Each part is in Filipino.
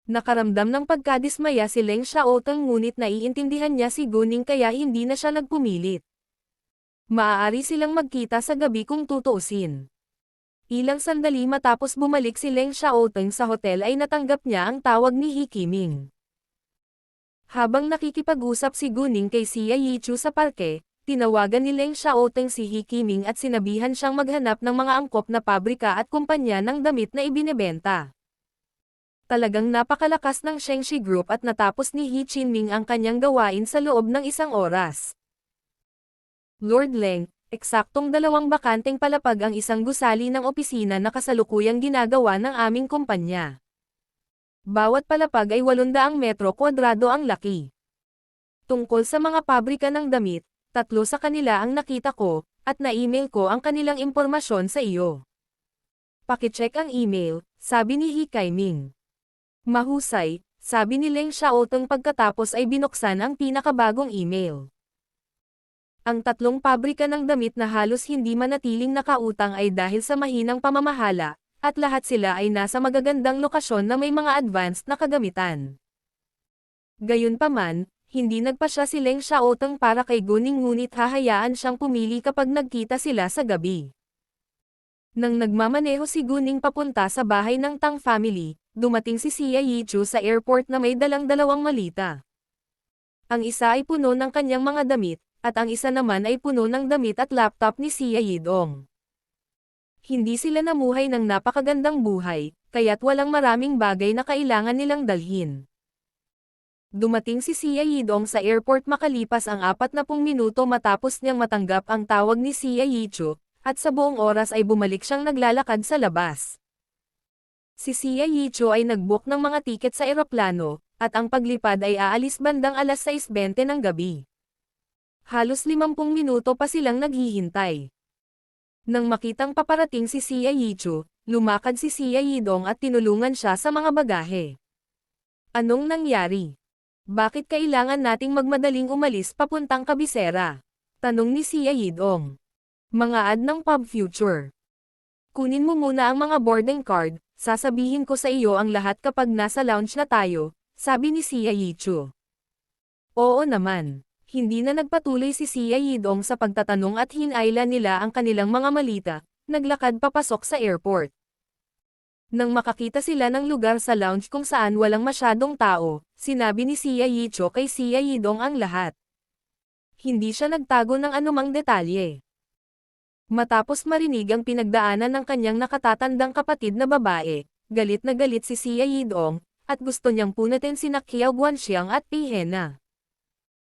Nakaramdam ng pagkadismaya si Leng Xiaoteng ngunit naiintindihan niya si Guning kaya hindi na siya nagpumilit. Maaari silang magkita sa gabi kung tutuusin. Ilang sandali matapos bumalik si Leng Xiaoteng sa hotel ay natanggap niya ang tawag ni He Qiming. Habang nakikipag-usap si Guning kay Xia Yichu sa parke, tinawagan ni Leng Xiaoteng si He Qiming at sinabihan siyang maghanap ng mga angkop na pabrika at kumpanya ng damit na ibinebenta. Talagang napakalakas ng Shengxi Group at natapos ni He Qiming ang kanyang gawain sa loob ng 1 oras. Lord Leng, eksaktong 2 bakanteng palapag ang isang gusali ng opisina na kasalukuyang ginagawa ng aming kumpanya. Bawat palapag ay 800 metro kwadrado ang laki. Tungkol sa mga pabrika ng damit, 3 sa kanila ang nakita ko, at na-email ko ang kanilang impormasyon sa iyo. Pakicheck ang email, sabi ni He Qiming. Mahusay, sabi ni Leng Xiaoteng pagkatapos ay binuksan ang pinakabagong email. Ang 3 pabrika ng damit na halos hindi manatiling nakautang ay dahil sa mahinang pamamahala, at lahat sila ay nasa magagandang lokasyon na may mga advanced na kagamitan. Gayunpaman, hindi nagpasya si Leng Xiaoteng para kay Guning ngunit hahayaan siyang pumili kapag nagkita sila sa gabi. Nang nagmamaneho si Guning papunta sa bahay ng Tang family, dumating si Xia Yichu sa airport na may dalang 2 malita. Ang isa ay puno ng kanyang mga damit, at ang isa naman ay puno ng damit at laptop ni Xia Yidong. Hindi sila namuhay ng napakagandang buhay, kaya't walang maraming bagay na kailangan nilang dalhin. Dumating si Xia Yidong sa airport makalipas ang 40 minuto matapos niyang matanggap ang tawag ni Xia Yichu, at sa buong oras ay bumalik siyang naglalakad sa labas. Si Xia Yichu ay nag-book ng mga tiket sa eroplano, at ang paglipad ay aalis bandang alas 6:20 ng gabi. Halos 50 minuto pa silang naghihintay. Nang makitang paparating si Xia Yichu, lumakad si Xia Yidong at tinulungan siya sa mga bagahe. Anong nangyari? Bakit kailangan nating magmadaling umalis papuntang kabisera? Tanong ni Xia Yidong. Mga ad ng Pub Future. Kunin mo muna ang mga boarding card, sasabihin ko sa iyo ang lahat kapag nasa lounge na tayo, sabi ni Xia Yichu. Oo naman. Hindi na nagpatuloy si Xia Yidong sa pagtatanong at hinayla nila ang kanilang mga malita, naglakad papasok sa airport. Nang makakita sila ng lugar sa lounge kung saan walang masyadong tao, sinabi ni Xia Yichu kay Xia Yidong ang lahat. Hindi siya nagtago ng anumang detalye. Matapos marinig ang pinagdaanan ng kanyang nakatatandang kapatid na babae, galit na galit si Xia Yidong, at gusto niyang punatin sina Qiao Guanxiang at Pihena.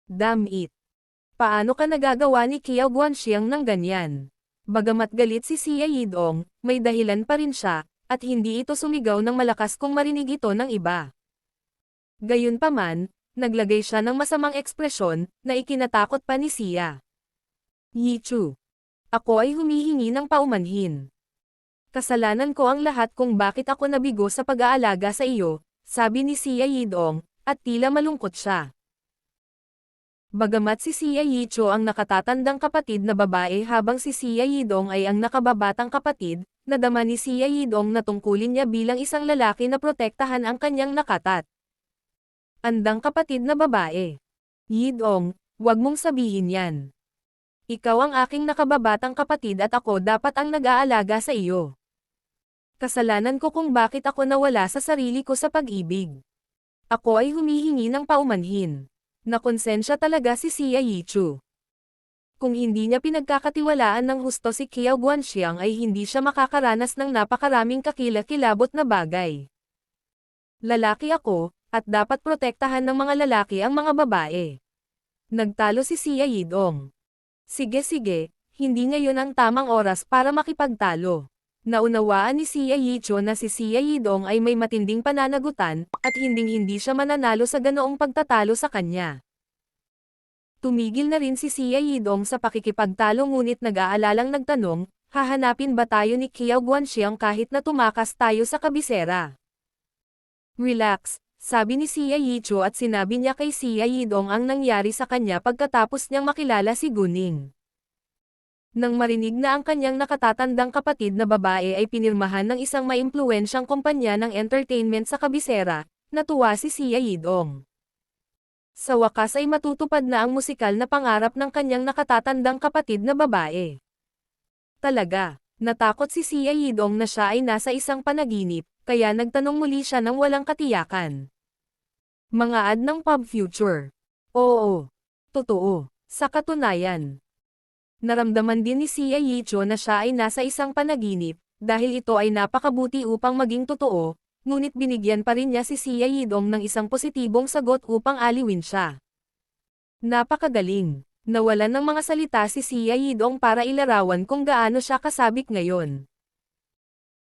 Damn it! Paano ka nagagawa ni Qiao Guanxiang ng ganyan? Bagamat galit si Xia Yidong, may dahilan pa rin siya, at hindi ito sumigaw ng malakas kung marinig ito ng iba. Gayunpaman, naglagay siya ng masamang ekspresyon, na ikinatakot pa ni Xia Yichu. Ako ay humihingi ng paumanhin. Kasalanan ko ang lahat kung bakit ako nabigo sa pag-aalaga sa iyo, sabi ni Xia Yidong, at tila malungkot siya. Bagamat si Xia Yichu ang nakatatandang kapatid na babae habang si Xia Yidong ay ang nakababatang kapatid, nadama ni Xia Yidong na tungkulin niya bilang isang lalaki na protektahan ang kanyang nakatat andang kapatid na babae. Yidong, wag mong sabihin yan. Ikaw ang aking nakababatang kapatid at ako dapat ang nag-aalaga sa iyo. Kasalanan ko kung bakit ako nawala sa sarili ko sa pag-ibig. Ako ay humihingi ng paumanhin. Nakonsensya talaga si Xia Yichu. Kung hindi niya pinagkakatiwalaan ng husto si Qiao Guanxiang ay hindi siya makakaranas ng napakaraming kakilakilabot na bagay. Lalaki ako, at dapat protektahan ng mga lalaki ang mga babae. Nagtalo si Xia Yidong. Sige, hindi ngayon ang tamang oras para makipagtalo. Naunawaan ni Xia Yichu na si Xia Yidong ay may matinding pananagutan, at hinding-hindi siya mananalo sa ganoong pagtatalo sa kanya. Tumigil na rin si Xia Yidong sa pakikipagtalo ngunit nag-aalalang nagtanong, hahanapin ba tayo ni Qiao Guanxiang kahit na tumakas tayo sa kabisera? Relax, sabi ni Xia Yichu at sinabi niya kay Xia Yidong ang nangyari sa kanya pagkatapos niyang makilala si Guning. Nang marinig na ang kanyang nakatatandang kapatid na babae ay pinirmahan ng isang maimpluwensyang kumpanya ng entertainment sa kabisera, natuwa si Sia Yidong. Sa wakas ay matutupad na ang musikal na pangarap ng kanyang nakatatandang kapatid na babae. Talaga, natakot si Sia Yidong na siya ay nasa isang panaginip, kaya nagtanong muli siya ng walang katiyakan. Mga ad ng pub future. Oo. Totoo. Sa katunayan, naramdaman din ni Sia Yicho na siya ay nasa isang panaginip, dahil ito ay napakabuti upang maging totoo, ngunit binigyan pa rin niya si Sia Yidong ng isang positibong sagot upang aliwin siya. Napakagaling. Nawalan ng mga salita si Sia Yidong para ilarawan kung gaano siya kasabik ngayon.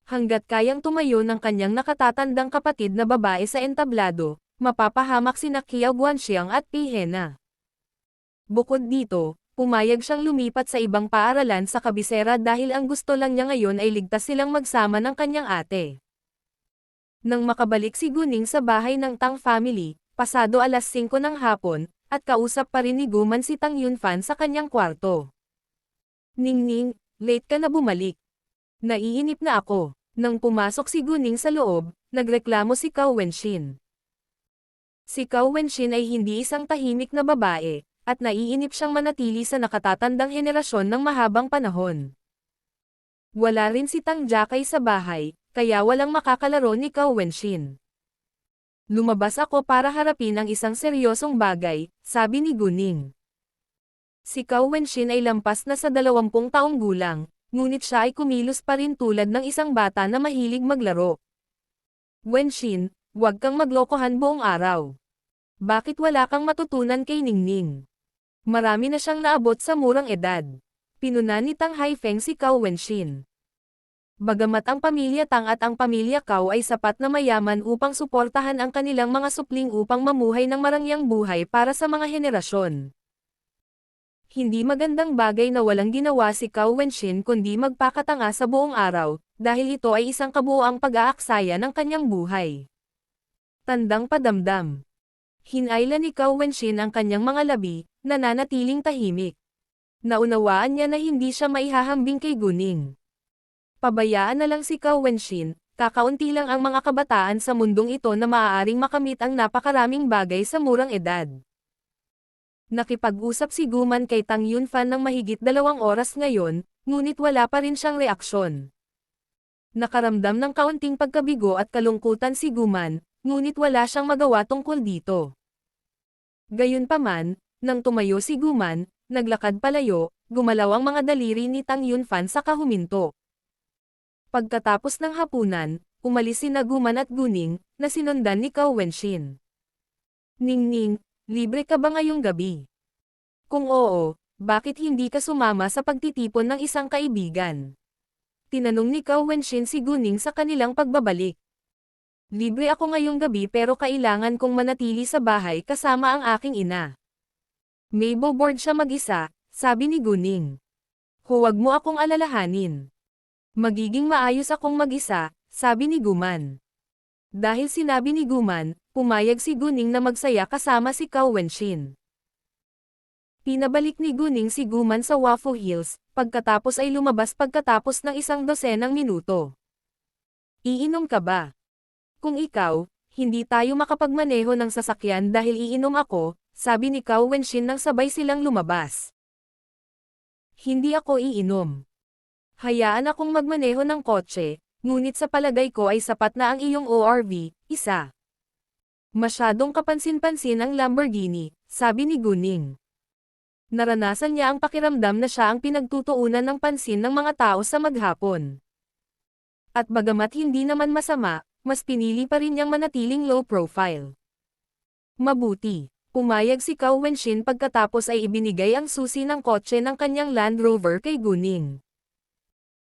Hanggat kayang tumayo ng kanyang nakatatandang kapatid na babae sa entablado, mapapahamak sina Qiao Guanxiang at Pihena. Bukod dito, pumayag siyang lumipat sa ibang paaralan sa kabisera dahil ang gusto lang niya ngayon ay ligtas silang magsama ng kanyang ate. Nang makabalik si Guning sa bahay ng Tang family, pasado alas 5 ng hapon, at kausap pa rin ni Guman si Tang Yunfan sa kanyang kwarto. Ningning, late ka na bumalik. Naiinip na ako. Nang pumasok si Guning sa loob, nagreklamo si Cao Wenshin. Si Cao Wenshin ay hindi isang tahimik na babae, at naiinip siyang manatili sa nakatatandang henerasyon ng mahabang panahon. Wala rin si Tang Jakay sa bahay, kaya walang makakalaro ni Cao Wenshin. Lumabas ako para harapin ang isang seryosong bagay, sabi ni Guning. Si Cao Wenshin ay lampas na sa 20 taong gulang, ngunit siya ay kumilos pa rin tulad ng isang bata na mahilig maglaro. Wenshin, huwag kang maglokohan buong araw. Bakit wala kang matutunan kay Ningning? Marami na siyang naabot sa murang edad. Pinuna ni Tang Haifeng si Cao Wenshin. Bagamat ang pamilya Tang at ang pamilya Cao ay sapat na mayaman upang suportahan ang kanilang mga supling upang mamuhay ng marangyang buhay para sa mga henerasyon. Hindi magandang bagay na walang ginawa si Cao Wenshin kundi magpakatanga sa buong araw, dahil ito ay isang kabuoang pag-aaksaya ng kanyang buhay. Tandang padamdam. Hinayla ni Cao Wenshin ang kanyang mga labi, nananatiling tahimik. Naunawaan niya na hindi siya maihahambing kay Guning. Pabayaan na lang si Cao Wenshin, kakaunti lang ang mga kabataan sa mundong ito na maaaring makamit ang napakaraming bagay sa murang edad. Nakipag-usap si Guman kay Tang Yunfan ng mahigit 2 oras ngayon, ngunit wala pa rin siyang reaksyon. Nakaramdam ng kaunting pagkabigo at kalungkutan si Guman, ngunit wala siyang magawa tungkol dito. Gayunpaman, nang tumayo si Guman, naglakad palayo, gumalaw ang mga daliri ni Tang Yunfan saka huminto. Pagkatapos ng hapunan, umalis sina Guman at Guning, na sinundan ni Cao Wenshin. Ningning, libre ka ba ngayong gabi? Kung oo, bakit hindi ka sumama sa pagtitipon ng isang kaibigan? Tinanong ni Cao Wenshin si Guning sa kanilang pagbabalik. Libre ako ngayong gabi pero kailangan kong manatili sa bahay kasama ang aking ina. May board siya mag-isa, sabi ni Guning. Huwag mo akong alalahanin. Magiging maayos akong mag-isa, sabi ni Guman. Dahil sinabi ni Guman, pumayag si Guning na magsaya kasama si Cao Wenshin. Pinabalik ni Guning si Guman sa Waffle Hills, pagkatapos ay lumabas pagkatapos ng 12 minuto. Iinom ka ba? Kung ikaw, hindi tayo makapagmaneho ng sasakyan dahil iinom ako, sabi ni Cao Wenshin nang sabay silang lumabas. Hindi ako iinom. Hayaan akong magmaneho ng kotse, ngunit sa palagay ko ay sapat na ang iyong ORV, isa. Masyadong kapansin-pansin ang Lamborghini, sabi ni Guning. Naranasan niya ang pakiramdam na siya ang pinagtutuunan ng pansin ng mga tao sa maghapon. At bagamat hindi naman masama, mas pinili pa rin niyang manatiling low profile. Mabuti, pumayag si Cao Wenshin pagkatapos ay ibinigay ang susi ng kotse ng kanyang Land Rover kay Guning.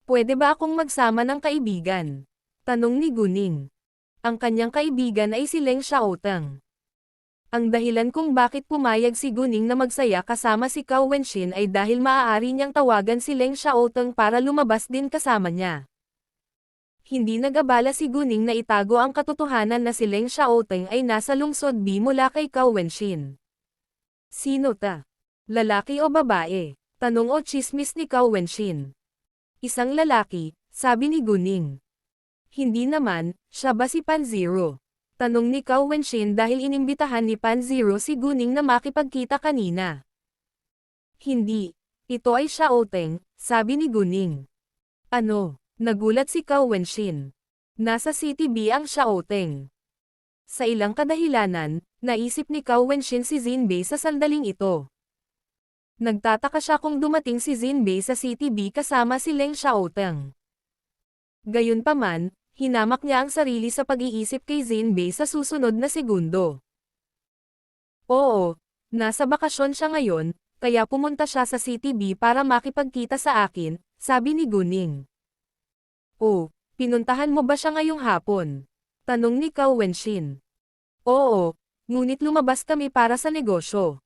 Pwede ba akong magsama ng kaibigan? Tanong ni Guning. Ang kanyang kaibigan ay si Leng Xiaoteng. Ang dahilan kung bakit pumayag si Guning na magsaya kasama si Cao Wenshin ay dahil maaari niyang tawagan si Leng Xiaoteng para lumabas din kasama niya. Hindi nag-abala si Guning na itago ang katotohanan na si Leng Xiaoteng ay nasa lungsod B mula kay Cao Wenshin. Sino ta? Lalaki o babae? Tanong o tsismis ni Cao Wenshin. Isang lalaki, sabi ni Guning. Hindi naman, siya ba si Panzero? Tanong ni Cao Wenshin dahil inimbitahan ni Panzero si Guning na makipagkita kanina. Hindi. Ito ay Xiaoteng, sabi ni Guning. Ano? Nagulat si Cao Wenshin. Nasa City B ang Xiaoteng. Sa ilang kadahilanan, naisip ni Cao Wenshin si Jinbei sa sandaling ito. Nagtataka siya kung dumating si Jinbei sa City B kasama si Leng Xiaoteng. Gayunpaman, hinamak niya ang sarili sa pag-iisip kay Jinbei sa susunod na segundo. Oo, nasa bakasyon siya ngayon, kaya pumunta siya sa City B para makipagkita sa akin, sabi ni Guning. Oh, pinuntahan mo ba siya ngayong hapon? Tanong ni Cao Wenshin. Oo, ngunit lumabas kami para sa negosyo.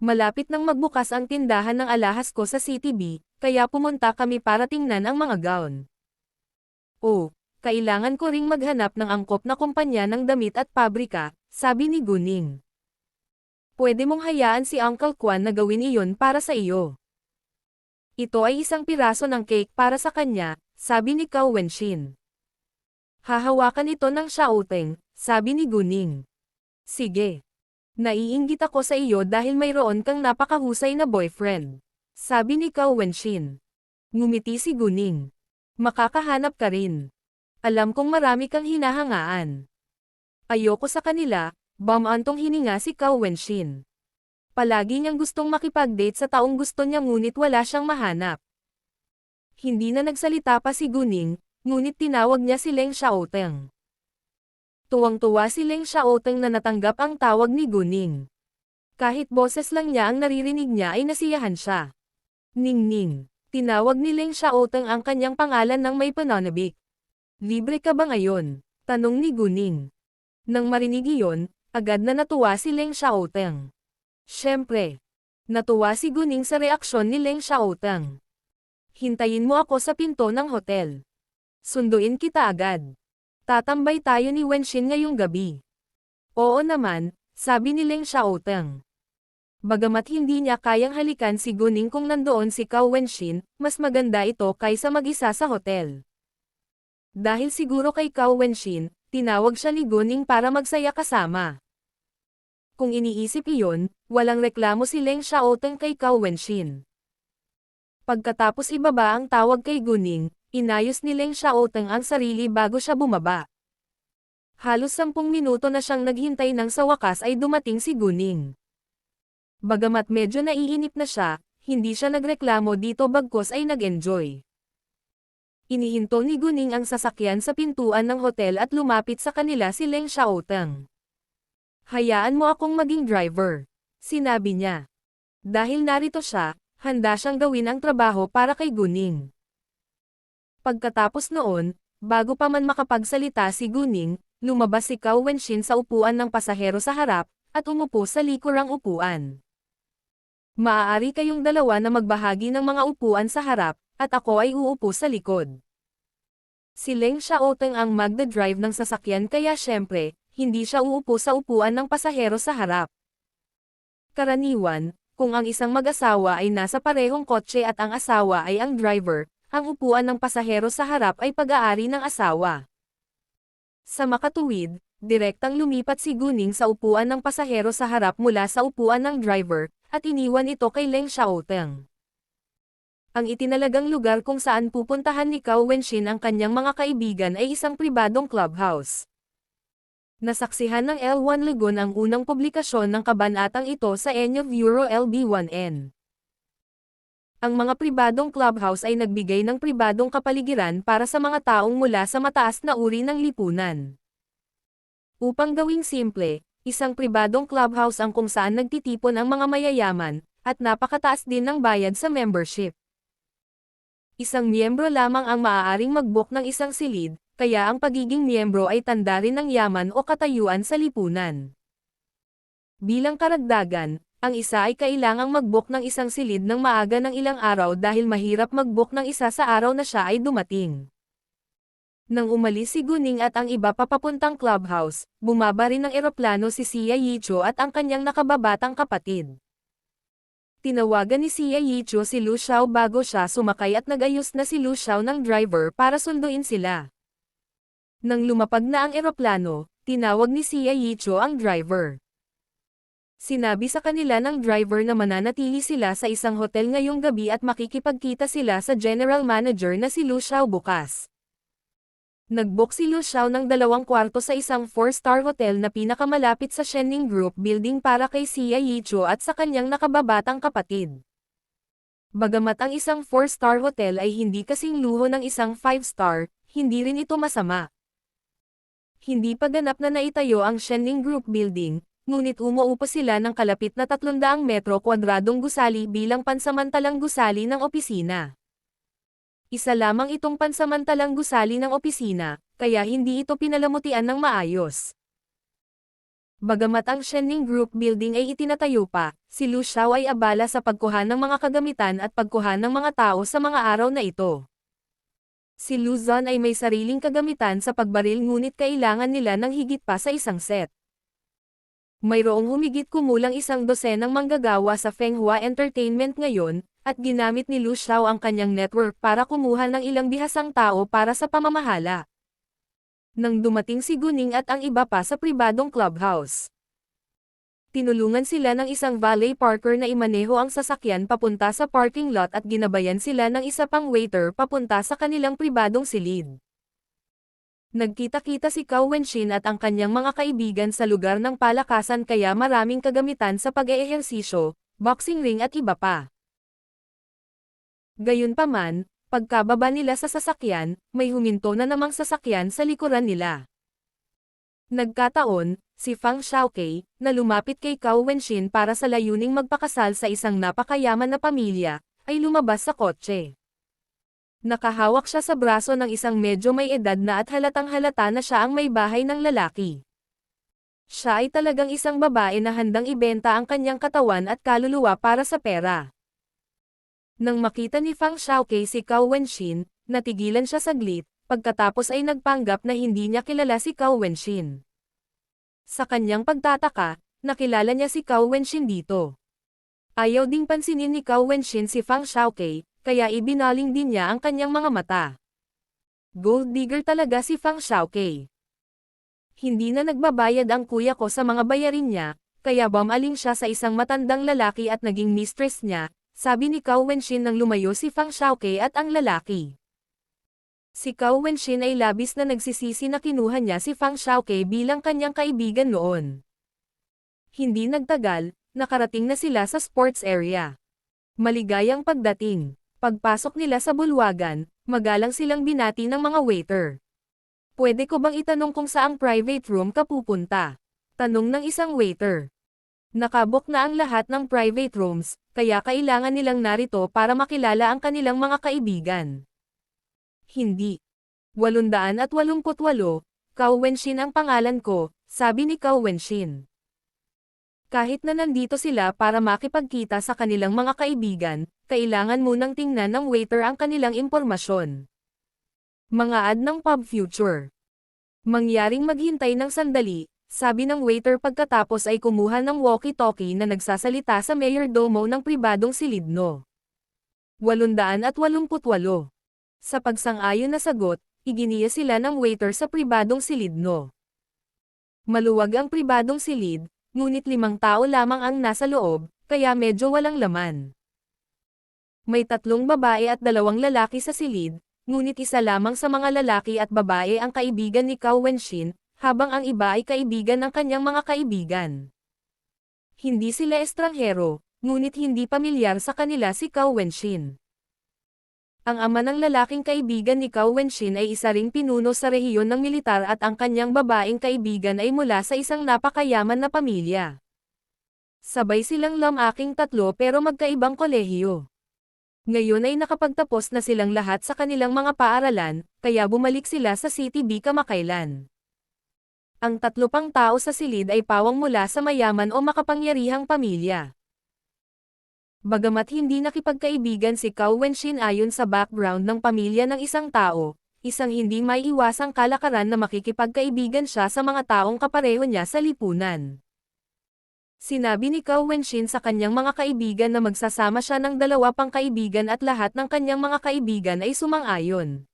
Malapit nang magbukas ang tindahan ng alahas ko sa City B, kaya pumunta kami para tingnan ang mga gown. Oh, kailangan ko ring maghanap ng angkop na kumpanya ng damit at pabrika, sabi ni Guning. Pwede mong hayaan si Uncle Quan na gawin iyon para sa iyo. Ito ay isang piraso ng cake para sa kanya, sabi ni Cao Wenshin. Hahawakan ito ng Xiaoteng, sabi ni Guning. Sige. Naiinggit ako sa iyo dahil mayroon kang napakahusay na boyfriend, sabi ni Cao Wenshin. Ngumiti si Guning. Makakahanap ka rin. Alam kong marami kang hinahangaan. Ayoko sa kanila, bumantong hininga si Cao Wenshin. Palagi niyang gustong makipag-date sa taong gusto niya ngunit wala siyang mahanap. Hindi na nagsalita pa si Guning, ngunit tinawag niya si Leng Xiaoteng. Tuwang-tuwa si Leng Xiaoteng na natanggap ang tawag ni Guning. Kahit boses lang niya ang naririnig niya ay nasiyahan siya. Ning-ning. Tinawag ni Leng Xiaoteng ang kanyang pangalan ng may pananabik. Libre ka ba ngayon? Tanong ni Guning. Nang marinig iyon, agad na natuwa si Leng Xiaoteng. Siyempre. Natuwa si Guning sa reaksyon ni Leng Xiaoteng. Hintayin mo ako sa pinto ng hotel. Sunduin kita agad. Tatambay tayo ni Wenshin ngayong gabi. Oo naman, sabi ni Leng Xiaoteng. Bagamat hindi niya kayang halikan si Guning kung nandoon si Cao Wenshin, mas maganda ito kaysa mag-isa sa hotel. Dahil siguro kay Cao Wenshin, tinawag siya ni Guning para magsaya kasama. Kung iniisip iyon, walang reklamo si Leng Xiaoteng kay Cao Wenshin. Pagkatapos ibaba ang tawag kay Guning, inayos ni Leng Xiaoteng ang sarili bago siya bumaba. Halos 10 minuto na siyang naghintay nang sa wakas ay dumating si Guning. Bagamat medyo naiinip na siya, hindi siya nagreklamo dito bagkus ay nag-enjoy. Inihinto ni Guning ang sasakyan sa pintuan ng hotel at lumapit sa kanila si Leng Xiaoteng. Hayaan mo akong maging driver, sinabi niya. Dahil narito siya, handa siyang gawin ang trabaho para kay Guning. Pagkatapos noon, bago pa man makapagsalita si Guning, lumabas si Cao Wenshin sa upuan ng pasahero sa harap, at umupo sa likurang upuan. Maaari kayong dalawa na magbahagi ng mga upuan sa harap, at ako ay uupo sa likod. Si Leng Xiaoteng ang magdadrive ng sasakyan kaya syempre, hindi siya uupo sa upuan ng pasahero sa harap. Karaniwan, kung ang isang mag-asawa ay nasa parehong kotse at ang asawa ay ang driver, ang upuan ng pasahero sa harap ay pag-aari ng asawa. Sa makatuwid, direktang lumipat si Guning sa upuan ng pasahero sa harap mula sa upuan ng driver, at iniwan ito kay Leng Xiaoteng. Ang itinalagang lugar kung saan pupuntahan ni Cao Wenshin ang kanyang mga kaibigan ay isang pribadong clubhouse. Nasaksihan ng L1 Lagoon ang unang publikasyon ng kabanatang ito sa Enyo Bureau LB1N. Ang mga pribadong clubhouse ay nagbigay ng pribadong kapaligiran para sa mga taong mula sa mataas na uri ng lipunan. Upang gawing simple, isang pribadong clubhouse ang kung saan nagtitipon ang mga mayayaman, at napakataas din ng bayad sa membership. Isang miyembro lamang ang maaaring mag-book ng isang silid, kaya ang pagiging miyembro ay tanda rin ng yaman o katayuan sa lipunan. Bilang karagdagan, ang isa ay kailangang mag-book ng isang silid ng maaga ng ilang araw dahil mahirap mag-book ng isa sa araw na siya ay dumating. Nang umalis si Guning at ang iba papapuntang clubhouse, bumaba rin ng eroplano si Xia Yicho at ang kanyang nakababatang kapatid. Tinawagan ni Xia Yicho si Lu Xiao bago siya sumakay at nag-ayos na si Lu Xiao ng driver para sunduin sila. Nang lumapag na ang eroplano, Tinawag ni Sia Yicho ang driver. Sinabi sa kanila ng driver na mananatili sila sa isang hotel ngayong gabi at makikipagkita sila sa general manager na si Lu Xiao bukas. Nag-book si Lu Xiao ng 2 kwarto sa isang 4-star hotel na pinakamalapit sa Shenning Group Building para kay Sia Yicho at sa kanyang nakababatang kapatid. Bagamat ang isang 4-star hotel ay hindi kasing luho ng isang 5-star, hindi rin ito masama. Hindi pa ganap na naitayo ang Shenning Group Building, ngunit umuupo sila ng kalapit na 300 metro kwadradong gusali bilang pansamantalang gusali ng opisina. Isa lamang itong pansamantalang gusali ng opisina, kaya hindi ito pinalamutian ng maayos. Bagamat ang Shenning Group Building ay itinatayo pa, si Lu Xiao ay abala sa pagkuha ng mga kagamitan at pagkuha ng mga tao sa mga araw na ito. Si Lu Zon ay may sariling kagamitan sa pagbaril ngunit kailangan nila ng higit pa sa isang set. Mayroong humigit kumulang 100 manggagawa sa Fenghua Entertainment ngayon, at ginamit ni Lu Xiao ang kanyang network para kumuha ng ilang bihasang tao para sa pamamahala. Nang dumating si Guning at ang iba pa sa pribadong clubhouse, tinulungan sila ng isang valet parker na imaneho ang sasakyan papunta sa parking lot at ginabayan sila ng isa pang waiter papunta sa kanilang pribadong silid. Nagkita-kita si Cao Wenxin at ang kanyang mga kaibigan sa lugar ng palakasan kaya maraming kagamitan sa pag-eehersisyo, boxing ring at iba pa. Gayunpaman, pagkababa nila sa sasakyan, may huminto na namang sasakyan sa likuran nila. Nagkataon, si Fang Xiaokei, na lumapit kay Cao Wenxin para sa layuning magpakasal sa isang napakayaman na pamilya, ay lumabas sa kotse. Nakahawak siya sa braso ng isang medyo may edad na at halatang-halata na siya ang may bahay ng lalaki. Siya ay talagang isang babae na handang ibenta ang kanyang katawan at kaluluwa para sa pera. Nang makita ni Fang Xiaokei si Cao Wenxin, natigilan siya saglit, pagkatapos ay nagpanggap na hindi niya kilala si Cao Wenxin. Sa kanyang pagtataka, nakilala niya si Cao Wenxin dito. Ayaw ding pansinin ni Cao Wenxin si Fang Xiaokei, kaya ibinaling din niya ang kanyang mga mata. Gold digger talaga si Fang Xiaokei. Hindi na nagbabayad ang kuya ko sa mga bayarin niya, kaya bumaling siya sa isang matandang lalaki at naging mistress niya, sabi ni Cao Wenxin nang lumayo si Fang Xiaokei at ang lalaki. Si Cao Wenxin ay labis na nagsisisi na kinuha niya si Fang Xiaokei bilang kanyang kaibigan noon. Hindi nagtagal, nakarating na sila sa sports area. Maligayang pagdating. Pagpasok nila sa bulwagan, magalang silang binati ng mga waiter. Pwede ko bang itanong kung saang private room ka pupunta? Tanong ng isang waiter. Nakabook na ang lahat ng private rooms, kaya kailangan nilang narito para makilala ang kanilang mga kaibigan. Hindi. 888, Cao Wenxin ang pangalan ko, sabi ni Cao Wenxin. Kahit na nandito sila para makipagkita sa kanilang mga kaibigan, kailangan munang tingnan ng waiter ang kanilang impormasyon. Mga ad ng pub future. Mangyaring maghintay ng sandali, sabi ng waiter pagkatapos ay kumuha ng walkie-talkie na nagsasalita sa mayordomo ng pribadong silidno. 888. Sa pagsang-ayon na sagot, iginiya sila ng waiter sa pribadong silidno. Maluwag ang pribadong silid, ngunit 5 tao lamang ang nasa loob, kaya medyo walang laman. May 3 babae at 2 lalaki sa silid, ngunit isa lamang sa mga lalaki at babae ang kaibigan ni Cao Wenxin, habang ang iba ay kaibigan ng kanyang mga kaibigan. Hindi sila estranghero, ngunit hindi pamilyar sa kanila si Cao Wenxin. Ang ama ng lalaking kaibigan ni Cao Wenxin ay isa ring pinuno sa rehiyon ng militar at ang kanyang babaeng kaibigan ay mula sa isang napakayaman na pamilya. Sabay silang lamaking 3 pero magkaibang kolehiyo. Ngayon ay nakapagtapos na silang lahat sa kanilang mga paaralan, kaya bumalik sila sa City B kamakailan. Ang 3 pang tao sa silid ay pawang mula sa mayaman o makapangyarihang pamilya. Bagamat hindi nakipagkaibigan si Cao Wenxin ayon sa background ng pamilya ng isang tao, isang hindi maiiwasang kalakaran na makikipagkaibigan siya sa mga taong kapareho niya sa lipunan. Sinabi ni Cao Wenxin sa kanyang mga kaibigan na magsasama siya ng 2 pang kaibigan at lahat ng kanyang mga kaibigan ay sumang-ayon.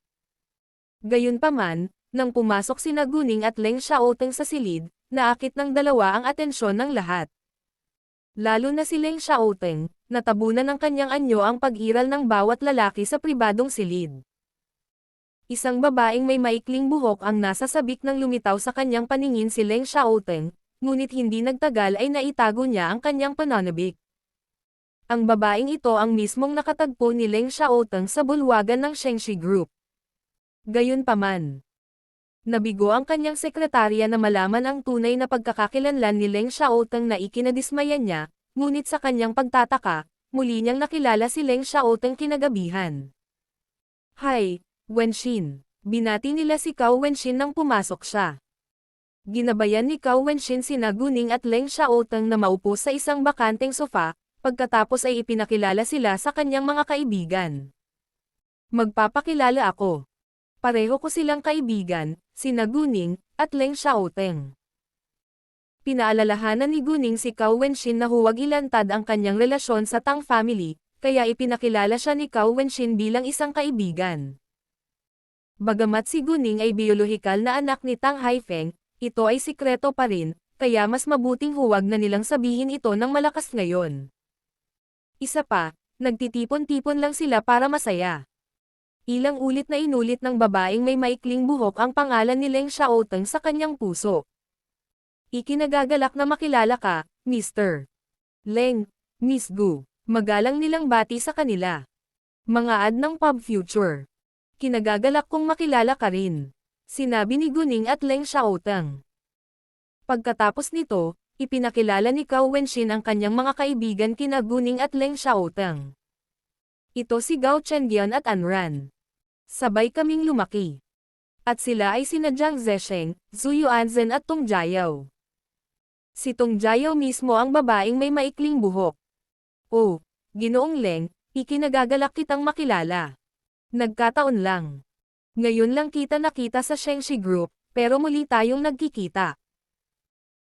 Gayunpaman, Nang pumasok sina Guning at Leng Xiaoteng sa silid, naakit ng dalawa ang atensyon ng lahat. Lalo na si Leng Xiaoteng, natabunan ng kanyang anyo ang pag-iral ng bawat lalaki sa pribadong silid. Isang babaeng may maikling buhok ang nasa sabik ng lumitaw sa kanyang paningin si Leng Xiaoteng, ngunit hindi nagtagal ay naitago niya ang kanyang pananabik. Ang babaeng ito ang mismong nakatagpo ni Leng Xiaoteng sa bulwagan ng Shengxi Group. Gayunpaman, nabigo ang kanyang sekretarya na malaman ang tunay na pagkakakilanlan ni Leng Xiaoteng na ikinadismaya niya, ngunit sa kanyang pagtataka, muli niyang nakilala si Leng Xiaoteng kinagabihan. "Hi, Wenxin." Binati nila si Cao Wenxin nang pumasok siya. Ginabayan ni Cao Wenxin sina Guning at Leng Xiaoteng na maupo sa isang bakanteng sofa, pagkatapos ay ipinakilala sila sa kanyang mga kaibigan. "Magpapakilala ako. Pareho ko silang kaibigan, sina Guning at Leng Xiaoteng." Pinaalalahanan ni Guning si Cao Wenxin na huwag ilantad ang kanyang relasyon sa Tang family, kaya ipinakilala siya ni Cao Wenxin bilang isang kaibigan. Bagamat si Guning ay biolohikal na anak ni Tang Haifeng, ito ay sikreto pa rin, kaya mas mabuting huwag na nilang sabihin ito ng malakas ngayon. Isa pa, nagtitipon-tipon lang sila para masaya. Ilang ulit na inulit ng babaeng may maikling buhok ang pangalan ni Leng Xiaoteng sa kanyang puso. "Ikinagagalak na makilala ka, Mr. Leng, Miss Gu." Magalang nilang bati sa kanila. "Mga ad ng Pub Future. Kinagagalak kong makilala ka rin," sinabi ni Guning at Leng Xiaoteng. Pagkatapos nito, ipinakilala ni Cao Wenxin ang kanyang mga kaibigan kina Guning at Leng Xiaoteng. "Ito si Gao Chengyan at Anran. Sabay kaming lumaki. At sila ay sina Jiang Zesheng, Zhu Yuanzhen at Tong Jiao." Si Tong Jiao mismo ang babaeng may maikling buhok. "Oh, Ginoong Leng, ikinagagalak kitang makilala. Nagkataon lang. Ngayon lang kita nakita sa Shengxi Group, pero muli tayong nagkikita."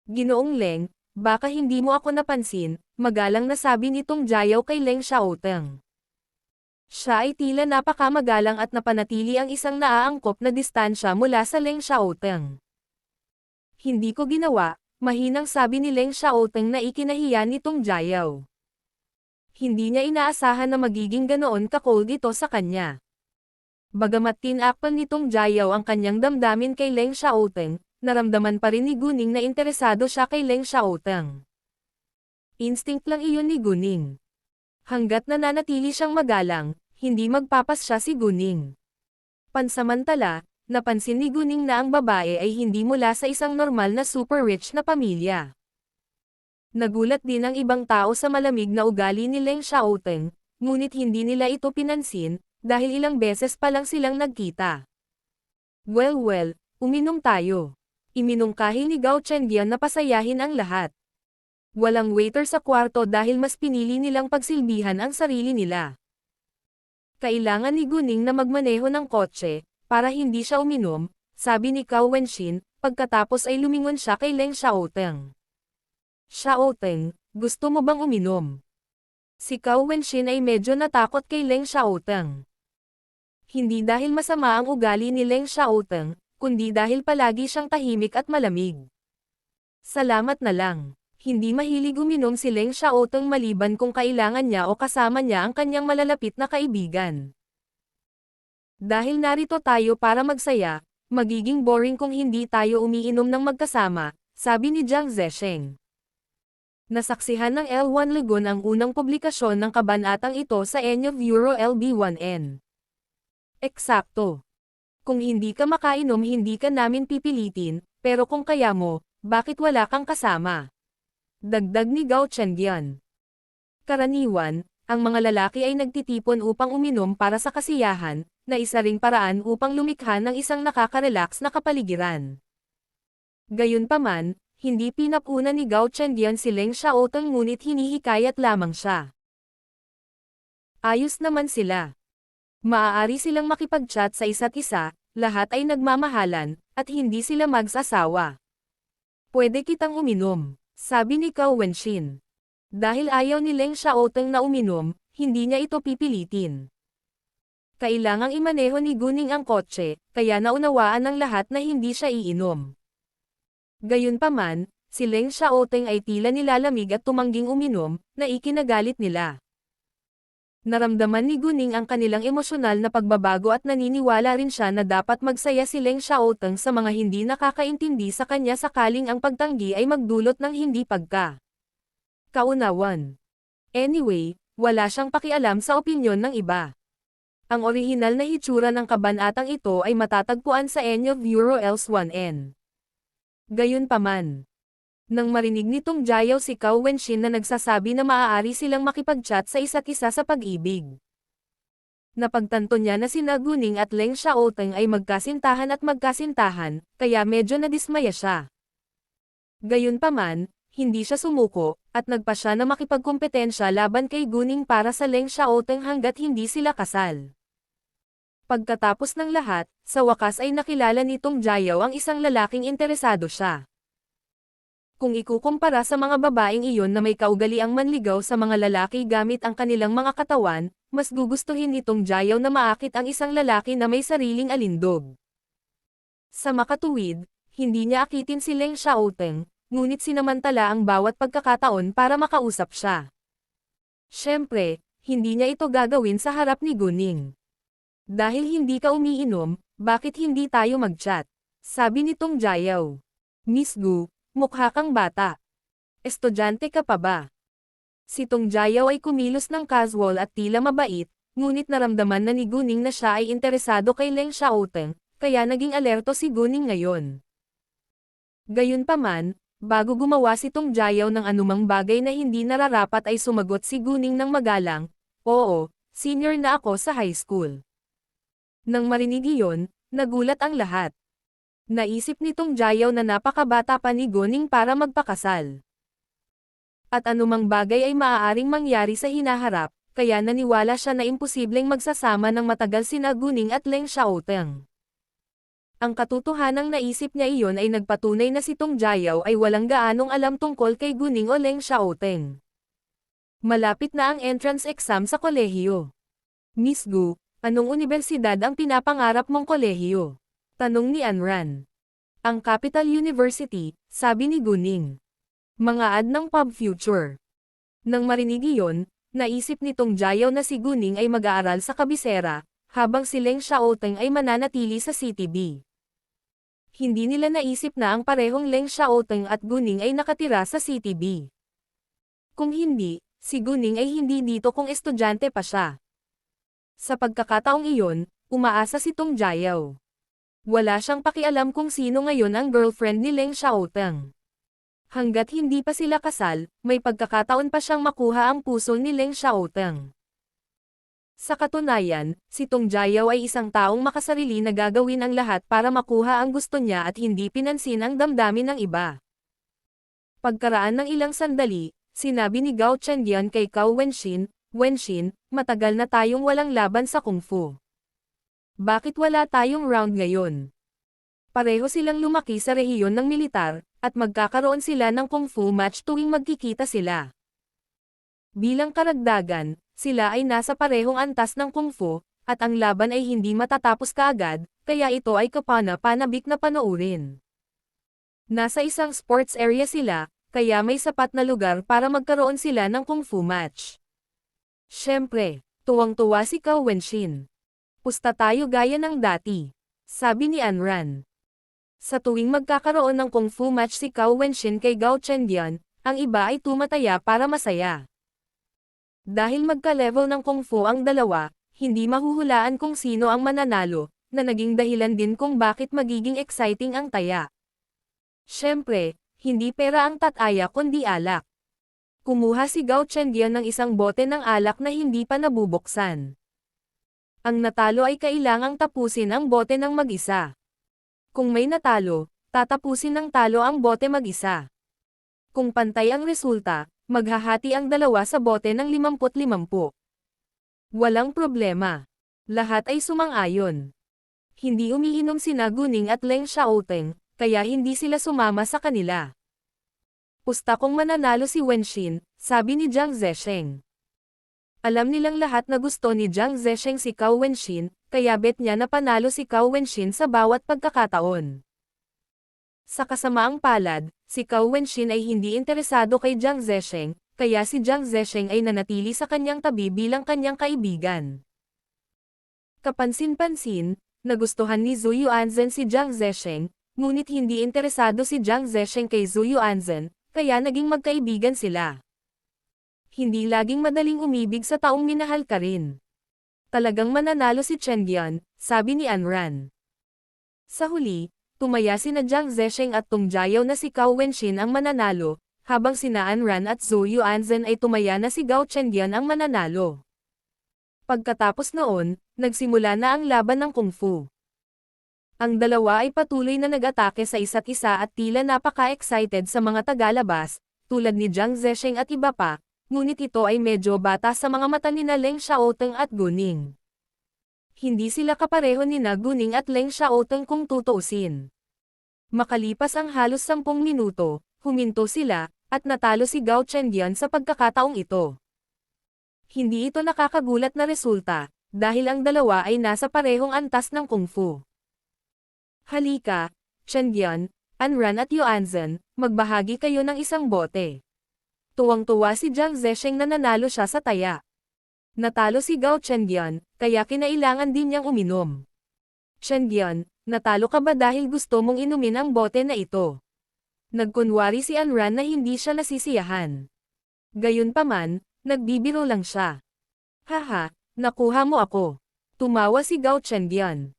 "Ginoong Leng, baka hindi mo ako napansin," magalang na sabi nitong Jiao kay Leng Xiaoteng. Siya ay tila napakamagalang at napanatili ang isang naaangkop na distansya mula sa Leng Xiaoteng. "Hindi ko ginawa," mahinang sabi ni Leng Xiaoteng na ikinahiya nitong Jiao. Hindi niya inaasahan na magiging ganoon ka-cold ito sa kanya. Bagamat tinakpan nitong Jiao ang kanyang damdamin kay Leng Xiaoteng, naramdaman pa rin ni Guning na interesado siya kay Leng Xiaoteng. Instinct lang iyon ni Guning. Hanggat nananatili siyang magalang, hindi magpapasya si Guning. Pansamantala, napansin ni Guning na ang babae ay hindi mula sa isang normal na super rich na pamilya. Nagulat din ang ibang tao sa malamig na ugali ni Leng Xiaoteng, ngunit hindi nila ito pinansin, dahil ilang beses pa lang silang nagkita. Well, uminom tayo." Iminungkahi ni Gao Chengyan na pasayahin ang lahat. Walang waiter sa kwarto dahil mas pinili nilang pagsilbihan ang sarili nila. Kailangan ni Guning na magmaneho ng kotse, para hindi siya uminom, sabi ni Cao Wenxin, pagkatapos ay lumingon siya kay Leng Xiaoteng. "Xiaoteng, gusto mo bang uminom?" Si Cao Wenxin ay medyo natakot kay Leng Xiaoteng. Hindi dahil masama ang ugali ni Leng Xiaoteng, kundi dahil palagi siyang tahimik at malamig. "Salamat na lang." Hindi mahilig uminom si Leng Xiaoteng maliban kung kailangan niya o kasama niya ang kanyang malalapit na kaibigan. "Dahil narito tayo para magsaya, magiging boring kung hindi tayo umiinom ng magkasama," sabi ni Jiang Zesheng. Nasaksihan ng L1 Legon ang unang publikasyon ng kabanatang ito sa ENyo Euro LB1N. Eksakto. "Kung hindi ka makainom hindi ka namin pipilitin, pero kung kaya mo, bakit wala kang kasama?" Dagdag ni Gao Chengyan. Karaniwan, ang mga lalaki ay nagtitipon upang uminom para sa kasiyahan, na isa ring paraan upang lumikha ng isang nakaka-relax na kapaligiran. Gayunpaman, hindi pinapuna ni Gao Chengyan si Leng Xiaoteng ngunit hinihikayat lamang siya. Ayos naman sila. Maaari silang makipag-chat sa isa't isa, lahat ay nagmamahalan, at hindi sila magsasawa. "Pwede kitang uminom," sabi ni Cao Wenxin. Dahil ayaw ni Leng Xiaoteng na uminom, hindi niya ito pipilitin. Kailangang imaneho ni Guning ang kotse, kaya naunawaan ng lahat na hindi siya iinom. Gayunpaman, si Leng Xiaoteng ay tila nilalamig at tumangging uminom, na ikinagalit nila. Naramdaman ni Guning ang kanilang emosyonal na pagbabago at naniniwala rin siya na dapat magsaya si Leng Xiaoteng sa mga hindi nakakaintindi sa kanya sakaling ang pagtanggi ay magdulot ng hindi kaunawan. Anyway, wala siyang pakialam sa opinyon ng iba. Ang orihinal na hitsura ng kabanatang ito ay matatagpuan sa Enyo Else 1N. Gayunpaman, nang marinig nitong Jiao si Cao Wenxin na nagsasabi na maaari silang makipag-chat sa isa't isa sa pag-ibig. Napagtanto niya na sina Guning at Leng Xiaoteng ay magkasintahan, kaya medyo nadismaya siya. Gayunpaman, hindi siya sumuko, at nagpa siya na makipagkompetensya laban kay Guning para sa Leng Xiaoteng hanggat hindi sila kasal. Pagkatapos ng lahat, sa wakas ay nakilala nitong Jiao ang isang lalaking interesado siya. Kung ikukumpara sa mga babaeng iyon na may kaugaliang manligaw sa mga lalaki gamit ang kanilang mga katawan, mas gugustuhin nitong Jiao na maakit ang isang lalaki na may sariling alindog. Sa makatuwid, hindi niya akitin si Leng Xiaoteng, ngunit sinamantala ang bawat pagkakataon para makausap siya. Siyempre, hindi niya ito gagawin sa harap ni Guning. Dahil hindi ka umiinom, bakit hindi tayo mag-chat? Sabi nitong Jiao. Miss Gu, mukha kang bata. Estudyante ka pa ba? Si Tong Jiao ay kumilos ng casual at tila mabait, ngunit naramdaman na ni Guning na siya ay interesado kay Leng Xiaoteng, kaya naging alerto si Guning ngayon. Gayunpaman, bago gumawa si Tong Jiao ng anumang bagay na hindi nararapat ay sumagot si Guning ng magalang, "Oo, senior na ako sa high school." Nang marinig iyon, nagulat ang lahat. Naisip nitong Jiao na napakabata pa ni Guning para magpakasal. At anumang bagay ay maaaring mangyari sa hinaharap, kaya naniwala siya na imposibleng magsasama ng matagal sina Guning at Leng Xiaoteng. Ang katotohanang naisip niya iyon ay nagpatunay na si Tong Jiao ay walang gaanong alam tungkol kay Guning o Leng Xiaoteng. Malapit na ang entrance exam sa kolehiyo. Miss Gu, anong unibersidad ang pinapangarap mong kolehiyo? Tanong ni Anran. Ang Capital University, sabi ni Guning. Mga ad ng Pub Future. Nang marinig iyon, naisip nitong Jiao na si Guning ay mag-aaral sa kabisera, habang si Leng Xiaoteng ay mananatili sa CTB. Hindi nila naisip na ang parehong Leng Xiaoteng at Guning ay nakatira sa CTB. Kung hindi, si Guning ay hindi dito kung estudyante pa siya. Sa pagkakataong iyon, umaasa si Tong Jiao. Wala siyang pakialam kung sino ngayon ang girlfriend ni Leng Xiaoteng. Hanggat hindi pa sila kasal, may pagkakataon pa siyang makuha ang puso ni Leng Xiaoteng. Sa katunayan, si Tong Jiao ay isang taong makasarili na gagawin ang lahat para makuha ang gusto niya at hindi pinansin ang damdamin ng iba. Pagkaraan ng ilang sandali, sinabi ni Gao Chengyan kay Cao Wenxin, "Wenxin, matagal na tayong walang laban sa kung fu. Bakit wala tayong round ngayon?" Pareho silang lumaki sa rehiyon ng militar, at magkakaroon sila ng kung fu match tuwing magkikita sila. Bilang karagdagan, sila ay nasa parehong antas ng kung fu, at ang laban ay hindi matatapos kaagad, kaya ito ay kapana-panabik na panoorin. Nasa isang sports area sila, kaya may sapat na lugar para magkaroon sila ng kung fu match. Siyempre, tuwang-tuwa si Cao Wenxin. "Pusta tayo gaya ng dati," sabi ni Anran. Sa tuwing magkakaroon ng kung fu match si Cao Wenxin kay Gao Chengyan, ang iba ay tumataya para masaya. Dahil magka-level ng kung fu ang dalawa, hindi mahuhulaan kung sino ang mananalo, na naging dahilan din kung bakit magiging exciting ang taya. Siyempre, hindi pera ang tataya kundi alak. Kumuha si Gao Chengyan ng isang bote ng alak na hindi pa nabubuksan. Ang natalo ay kailangang tapusin ang bote ng mag-isa. Kung may natalo, tatapusin ng talo ang bote mag-isa. Kung pantay ang resulta, maghahati ang dalawa sa bote ng 50-50. Walang problema. Lahat ay sumang-ayon. Hindi umiinom sina Guning at Leng Xiaoteng, kaya hindi sila sumama sa kanila. "Pusta kung mananalo si Wenxin," sabi ni Jiang Zesheng. Alam nilang lahat na gusto ni Jiang Zesheng si Cao Wenxin, kaya bet niya na panalo si Cao Wenxin sa bawat pagkakataon. Sa kasamaang palad, si Cao Wenxin ay hindi interesado kay Jiang Zesheng, kaya si Jiang Zesheng ay nanatili sa kanyang tabi bilang kanyang kaibigan. Kapansin-pansin, nagustuhan ni Zhu Yuanzhen si Jiang Zesheng, ngunit hindi interesado si Jiang Zesheng kay Zhu Yuanzhen, kaya naging magkaibigan sila. Hindi laging madaling umibig sa taong minahal ka rin. Talagang mananalo si Chen Bian, sabi ni Anran. Sa huli, tumaya sina Jiang Zesheng at Tong Jiao na si Cao Wenxin ang mananalo, habang sina Anran at Zhu Yuanzhen ay tumaya na si Gao Chengyan ang mananalo. Pagkatapos noon, nagsimula na ang laban ng Kung Fu. Ang dalawa ay patuloy na nag-atake sa isa't isa at tila napaka-excited sa mga tagalabas, tulad ni Jiang Zesheng at iba pa, ngunit ito ay medyo bata sa mga mata nina Leng Xiaoteng at Guning. Hindi sila kapareho nina Guning at Leng Xiaoteng kung tutuusin. Makalipas ang halos 10 minuto, huminto sila, at natalo si Gao Chengyan sa pagkakataong ito. Hindi ito nakakagulat na resulta, dahil ang dalawa ay nasa parehong antas ng Kung Fu. Halika, Chengyan, Anran at Yuanzhen, magbahagi kayo ng isang bote. Tuwang-tuwa si Jiang Zesheng na nanalo siya sa taya. Natalo si Gao Chengyan, kaya kinailangan din niyang uminom. Chengyan, natalo ka ba dahil gusto mong inumin ang bote na ito? Nagkunwari si Anran na hindi siya nasisiyahan. Gayunpaman, nagbibiro lang siya. Haha, nakuha mo ako. Tumawa si Gao Chengyan.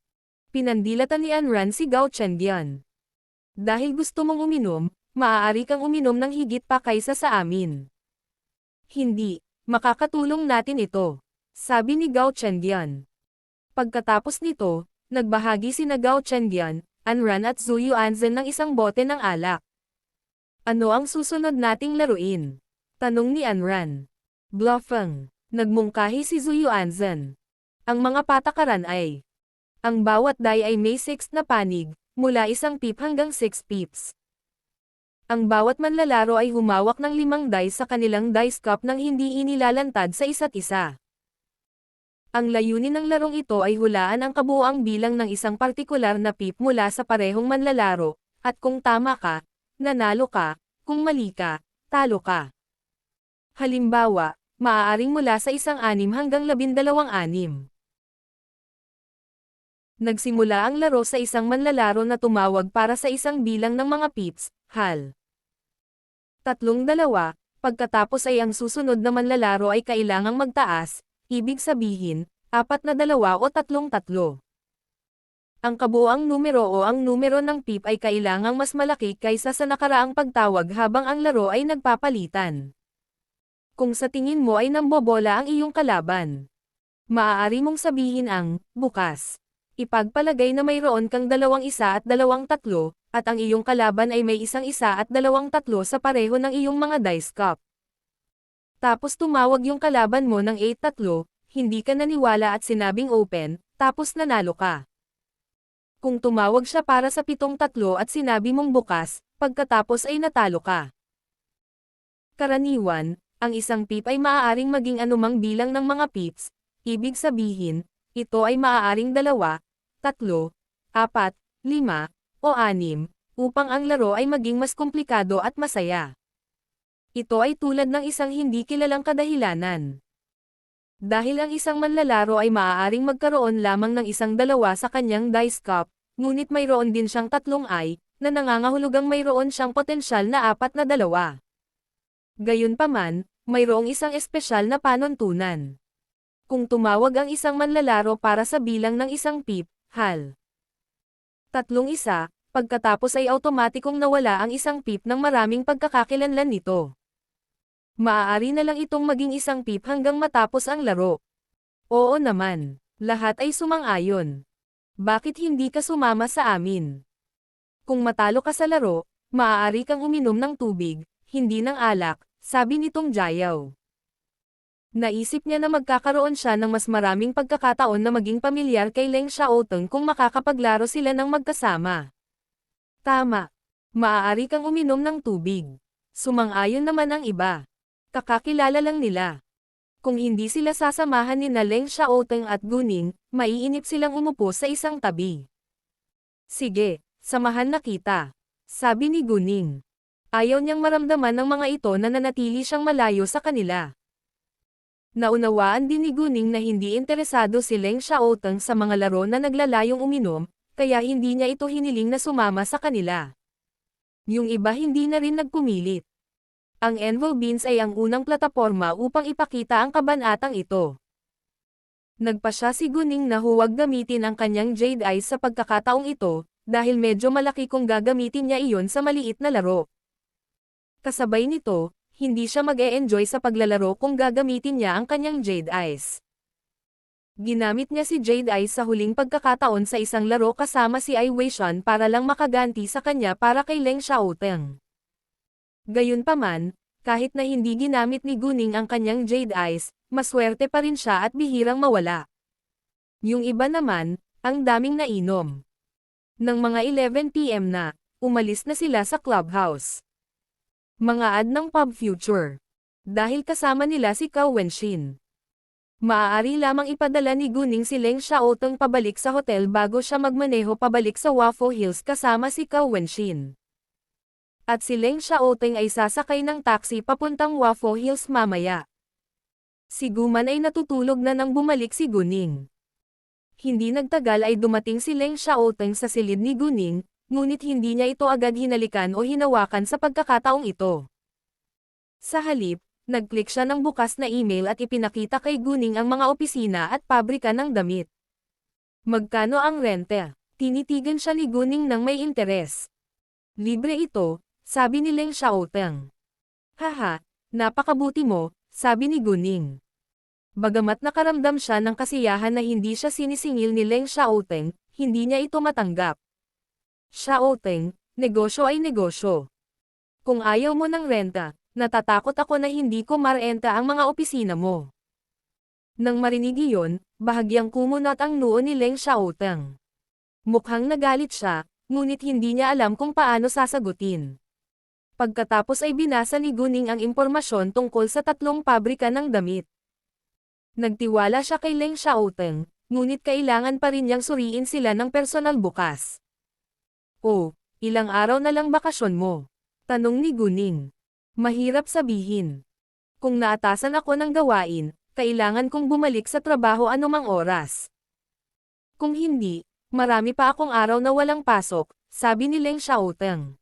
Pinandilatan ni Anran si Gao Chengyan. Dahil gusto mong uminom, maaari kang uminom ng higit pa kaysa sa amin. Hindi, makakatulong natin ito, sabi ni Gao Chengyan. Pagkatapos nito, nagbahagi sina Gao Chengyan, Anran at Zhu Yuanzhen ng isang bote ng alak. Ano ang susunod nating laruin? Tanong ni Anran. Bluffing. Nagmungkahi si Zhu Yuanzhen. Ang mga patakaran ay: ang bawat die ay may 6 na panig, mula 1 pip hanggang 6 pips. Ang bawat manlalaro ay humawak ng 5 dice sa kanilang dice cup nang hindi inilalantad sa isa't isa. Ang layunin ng larong ito ay hulaan ang kabuuang bilang ng isang partikular na pip mula sa parehong manlalaro, at kung tama ka, nanalo ka, kung mali ka, talo ka. Halimbawa, maaaring mula sa 1-6 hanggang 12-6. Nagsimula ang laro sa isang manlalaro na tumawag para sa isang bilang ng mga pips, hal. 3-2, pagkatapos ay ang susunod na manlalaro ay kailangang magtaas, ibig sabihin, 4-2 o 3-3. Ang kabuuang numero o ang numero ng pip ay kailangang mas malaki kaysa sa nakaraang pagtawag habang ang laro ay nagpapalitan. Kung sa tingin mo ay nambobola ang iyong kalaban, maaari mong sabihin ang bukas. Ipagpalagay na mayroon kang 2-1 at 2-3, at ang iyong kalaban ay may 1-1 at 2-3 sa pareho ng iyong mga dice cup. Tapos tumawag yung kalaban mo ng 8-3, hindi ka naniwala at sinabing open, tapos nanalo ka. Kung tumawag siya para sa 7-3 at sinabi mong bukas, pagkatapos ay natalo ka. Karaniwan, ang isang pip ay maaaring maging anumang bilang ng mga pips, ibig sabihin, ito ay maaaring 2, 3, 4, 5, o 6, upang ang laro ay maging mas komplikado at masaya. Ito ay tulad ng isang hindi kilalang kadahilanan. Dahil ang isang manlalaro ay maaaring magkaroon lamang ng 1-2 sa kanyang dice cup, ngunit mayroon din siyang 3 ay, na nangangahulugang mayroon siyang potensyal na 4-2. Gayunpaman, mayroong isang espesyal na panuntunan. Kung tumawag ang isang manlalaro para sa bilang ng isang pip, hal. 3-1, pagkatapos ay automatikong nawala ang isang pip ng maraming pagkakakilanlan nito. Maaari na lang itong maging isang pip hanggang matapos ang laro. Oo naman, lahat ay sumang-ayon. Bakit hindi ka sumama sa amin? Kung matalo ka sa laro, maaari kang uminom ng tubig, hindi ng alak, sabi nitong Jiao. Naisip niya na magkakaroon siya ng mas maraming pagkakataon na maging pamilyar kay Leng Xiaoteng kung makakapaglaro sila ng magkasama. Tama. Maaari kang uminom ng tubig. Sumang-ayon naman ang iba. Kakakilala lang nila. Kung hindi sila sasamahan ni Leng Xiaoteng at Guning, maiinip silang umupo sa isang tabi. Sige, samahan na kita, sabi ni Guning. Ayaw niyang maramdaman ng mga ito na nanatili siyang malayo sa kanila. Naunawaan din ni Guning na hindi interesado si Leng Xiaoteng sa mga laro na naglalayong uminom, kaya hindi niya ito hiniling na sumama sa kanila. Yung iba hindi na rin nagpumilit. Ang Envol Beans ay ang unang plataporma upang ipakita ang kabanatang ito. Nagpasya si Guning na huwag gamitin ang kanyang Jade Eyes sa pagkakataong ito, dahil medyo malaki kung gagamitin niya iyon sa maliit na laro. Kasabay nito, hindi siya mag-e-enjoy sa paglalaro kung gagamitin niya ang kanyang Jade Eyes. Ginamit niya si Jade Eyes sa huling pagkakataon sa isang laro kasama si Ai Weishan para lang makaganti sa kanya para kay Leng Xiaoteng. Gayunpaman, kahit na hindi ginamit ni Guning ang kanyang Jade Eyes, maswerte pa rin siya at bihirang mawala. Yung iba naman, ang daming nainom. Nang mga 11 PM na, umalis na sila sa clubhouse. Mga ad ng Pub Future. Dahil kasama nila si Cao Wenshin. Maaari lamang ipadala ni Guning si Leng Xiaoteng pabalik sa hotel bago siya magmaneho pabalik sa Waffle Hills kasama si Cao Wenshin. At si Leng Xiaoteng ay sasakay ng taxi papuntang Waffle Hills mamaya. Si Guman ay natutulog na nang bumalik si Guning. Hindi nagtagal ay dumating si Leng Xiaoteng sa silid ni Guning, ngunit hindi niya ito agad hinalikan o hinawakan sa pagkakataong ito. Sa halip, nag-click siya ng bukas na email at ipinakita kay Guning ang mga opisina at pabrika ng damit. Magkano ang rente? Tinitigan siya ni Guning ng may interes. Libre ito, sabi ni Leng Xiaoteng. Haha, napakabuti mo, sabi ni Guning. Bagamat nakaramdam siya ng kasiyahan na hindi siya sinisingil ni Leng Xiaoteng, hindi niya ito matanggap. Xiaoteng, negosyo ay negosyo. Kung ayaw mo ng renta, natatakot ako na hindi ko marenta ang mga opisina mo. Nang marinig iyon, bahagyang kumunat ang noo ni Leng Xiaoteng. Mukhang nagalit siya, ngunit hindi niya alam kung paano sasagutin. Pagkatapos ay binasa ni Guning ang impormasyon tungkol sa 3 pabrika ng damit. Nagtiwala siya kay Leng Xiaoteng, ngunit kailangan pa rin niyang suriin sila ng personal bukas. Oh, ilang araw na lang bakasyon mo? Tanong ni Guning. Mahirap sabihin. Kung naatasan ako ng gawain, kailangan kong bumalik sa trabaho anumang oras. Kung hindi, marami pa akong araw na walang pasok, sabi ni Leng Xiaoteng.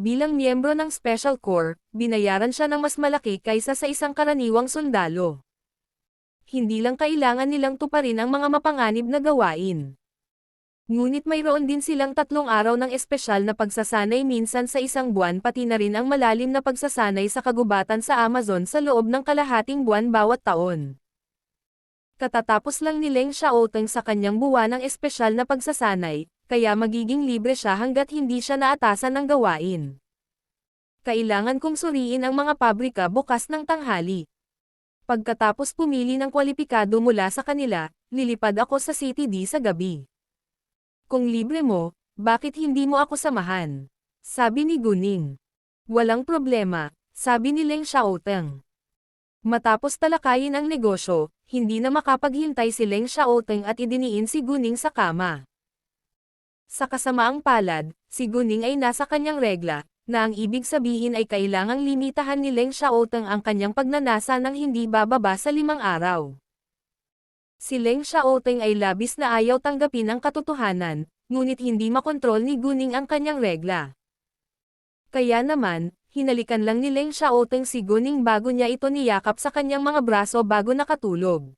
Bilang miyembro ng Special Corps, binayaran siya ng mas malaki kaysa sa isang karaniwang sundalo. Hindi lang kailangan nilang tuparin ang mga mapanganib na gawain. Ngunit mayroon din silang 3 araw ng espesyal na pagsasanay minsan sa isang buwan pati na rin ang malalim na pagsasanay sa kagubatan sa Amazon sa loob ng kalahating buwan bawat taon. Katatapos lang ni Leng Xiaoteng sa kanyang buwan ng espesyal na pagsasanay, kaya magiging libre siya hanggat hindi siya naatasan ng gawain. Kailangan kong suriin ang mga pabrika bukas ng tanghali. Pagkatapos pumili ng kwalipikado mula sa kanila, lilipad ako sa City D sa gabi. Kung libre mo, bakit hindi mo ako samahan? Sabi ni Guning. Walang problema, sabi ni Leng Xiaoteng. Matapos talakayin ang negosyo, hindi na makapaghintay si Leng Xiaoteng at idiniin si Guning sa kama. Sa kasamaang palad, si Guning ay nasa kanyang regla, na ang ibig sabihin ay kailangang limitahan ni Leng Xiaoteng ang kanyang pagnanasa ng hindi bababa sa 5 araw. Si Leng Xiaoteng ay labis na ayaw tanggapin ang katotohanan, ngunit hindi makontrol ni Guning ang kanyang regla. Kaya naman, hinalikan lang ni Leng Xiaoteng si Guning bago niya ito niyakap sa kanyang mga braso bago nakatulog.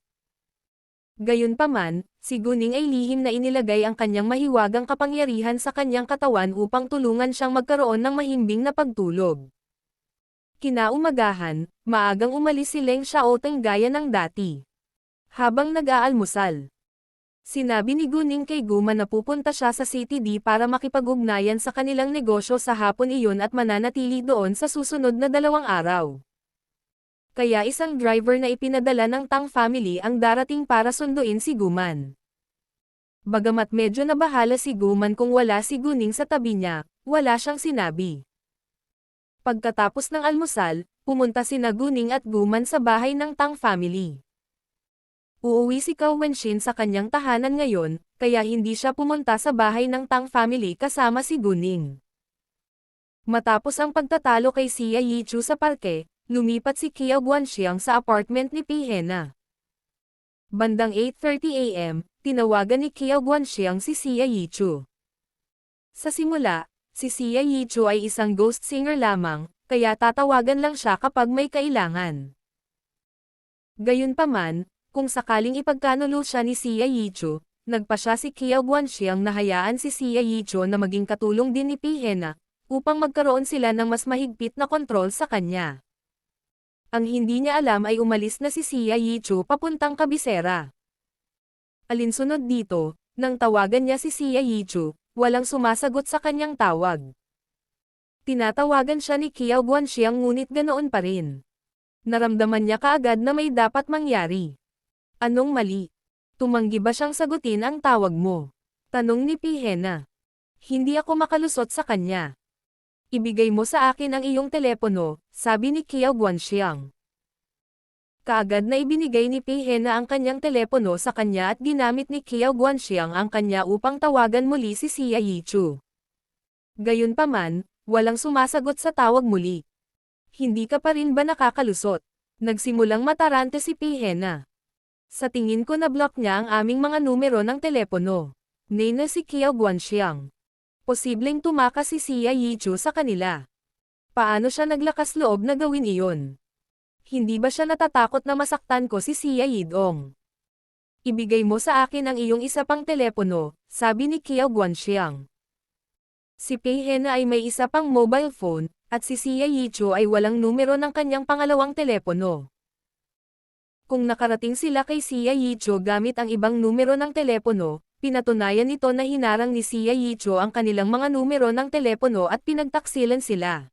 Gayunpaman, si Guning ay lihim na inilagay ang kanyang mahiwagang kapangyarihan sa kanyang katawan upang tulungan siyang magkaroon ng mahimbing na pagtulog. Kinaumagahan, maagang umalis si Leng Xiaoteng gaya ng dati. Habang nag-aalmusal, sinabi ni Guning kay Guma na pupunta siya sa City D para makipag-ugnayan sa kanilang negosyo sa hapon iyon at mananatili doon sa susunod na 2 araw. Kaya isang driver na ipinadala ng Tang family ang darating para sunduin si Guman. Bagamat medyo nabahala si Guman kung wala si Guning sa tabi niya, wala siyang sinabi. Pagkatapos ng almusal, pumunta sina Guning at Guman sa bahay ng Tang family. Uuwi si Cao Wenshin sa kanyang tahanan ngayon, kaya hindi siya pumunta sa bahay ng Tang family kasama si Guning. Matapos ang pagtatalo kay Xia Yichu sa parke, lumipat si Qiao Guanxiang sa apartment ni Pihena. Bandang 8:30 AM, tinawagan ni Qiao Guanxiang si Xia Yichu. Sa simula, si Xia Yichu ay isang ghost singer lamang, kaya tatawagan lang siya kapag may kailangan. Gayunpaman, kung sakaling ipagkanulo siya ni Xia Yichu, nagpa siya si Qiao Guanxiang na hayaan si Xia Yichu na maging katulong din ni Pihena, upang magkaroon sila ng mas mahigpit na kontrol sa kanya. Ang hindi niya alam ay umalis na si Xia Yichu papuntang kabisera. Alinsunod dito, nang tawagan niya si Xia Yichu, walang sumasagot sa kanyang tawag. Tinatawagan siya ni Qiao Guanxiang ngunit ganoon pa rin. Naramdaman niya kaagad na may dapat mangyari. Anong mali? Tumanggi ba siyang sagutin ang tawag mo? Tanong ni Pihena. Hindi ako makalusot sa kanya. Ibigay mo sa akin ang iyong telepono, sabi ni Qiao Guanxiang. Kaagad na ibinigay ni Pihena ang kanyang telepono sa kanya at ginamit ni Qiao Guanxiang ang kanya upang tawagan muli si Xia Yichu. Gayunpaman, walang sumasagot sa tawag muli. Hindi ka pa rin ba nakakalusot? Nagsimulang matarante si Pihena. Sa tingin ko na-block niya ang aming mga numero ng telepono. Nena si Qiao Guanxiang. Posibleng tumakas si Xia Yichu sa kanila. Paano siya naglakas loob na gawin iyon? Hindi ba siya natatakot na masaktan ko si Xia Yidong? Ibigay mo sa akin ang iyong isa pang telepono, sabi ni Qiao Guanxiang. Si Pihena ay may isa pang mobile phone, at si Xia Yichu ay walang numero ng kanyang pangalawang telepono. Kung nakarating sila kay Xia Yichu gamit ang ibang numero ng telepono, pinatunayan nito na hinarang ni Xia Yichu ang kanilang mga numero ng telepono at pinagtaksilan sila.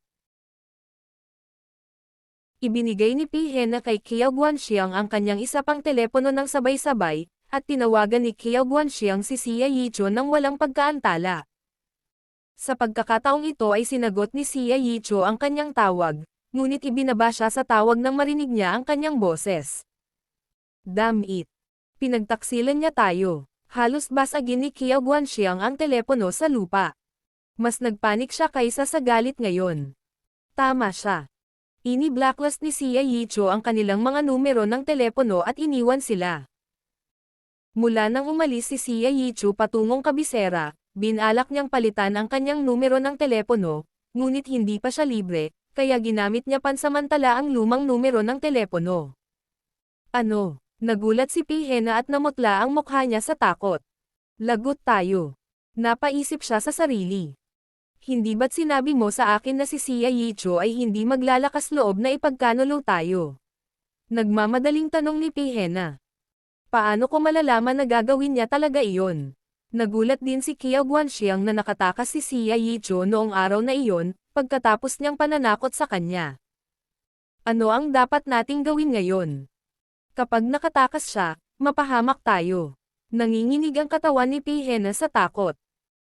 Ibinigay ni Pihena kay Qiao Guanxiang ang kanyang isa pang telepono ng sabay-sabay, at tinawagan ni Qiao Guanxiang si Xia Yichu nang walang pagkaantala. Sa pagkakataong ito ay sinagot ni Xia Yichu ang kanyang tawag, ngunit ibinaba siya sa tawag nang marinig niya ang kanyang boses. Damn it! Pinagtaksilan niya tayo. Halos basagin ni Qiao Guanxiang ang telepono sa lupa. Mas nagpanik siya kaysa sa galit ngayon. Tama siya. Ini-blacklist ni Xia Yichu ang kanilang mga numero ng telepono at iniwan sila. Mula nang umalis si Xia Yichu patungong kabisera, binalak niyang palitan ang kanyang numero ng telepono, ngunit hindi pa siya libre, kaya ginamit niya pansamantala ang lumang numero ng telepono. Ano? Nagulat si Pihena at namutla ang mukha niya sa takot. Lagot tayo. Napaisip siya sa sarili. Hindi ba't sinabi mo sa akin na si Xia Yichu ay hindi maglalakas loob na ipagkanulo tayo? Nagmamadaling tanong ni Pihena. Paano ko malalaman na gagawin niya talaga iyon? Nagulat din si Qiao Guanxiang na nakatakas si Xia Yichu noong araw na iyon, pagkatapos niyang pananakot sa kanya. Ano ang dapat nating gawin ngayon? Kapag nakatakas siya, mapahamak tayo. Nanginginig ang katawan ni Pihena sa takot.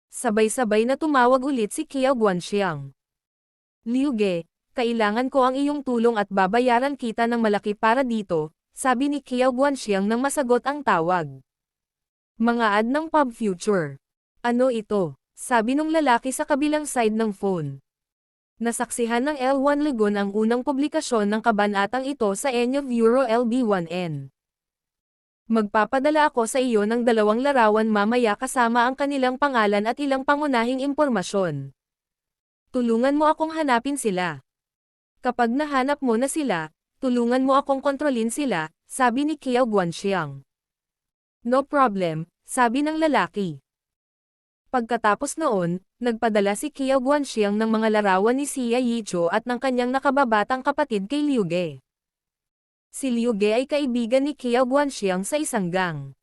Sabay-sabay na tumawag ulit si Qiao Guanxiang. Liu Ge, kailangan ko ang iyong tulong at babayaran kita ng malaki para dito, sabi ni Qiao Guanxiang nang masagot ang tawag. Mga ad ng Pub Future. Ano ito? Sabi nung lalaki sa kabilang side ng phone. Nasaksihan ng L1 Legon ang unang publikasyon ng kabanatang ito sa Enyo Euro LB1N. Magpapadala ako sa iyo ng 2 larawan mamaya kasama ang kanilang pangalan at ilang pangunahing impormasyon. Tulungan mo akong hanapin sila. Kapag nahanap mo na sila, tulungan mo akong kontrolin sila, sabi ni Qiao Guanxiang. No problem, sabi ng lalaki. Pagkatapos noon, nagpadala si Qiao Guanxiang ng mga larawan ni Xia Yichu at ng kanyang nakababatang kapatid kay Liu Ge. Si Liu Ge ay kaibigan ni Qiao Guanxiang sa isang gang.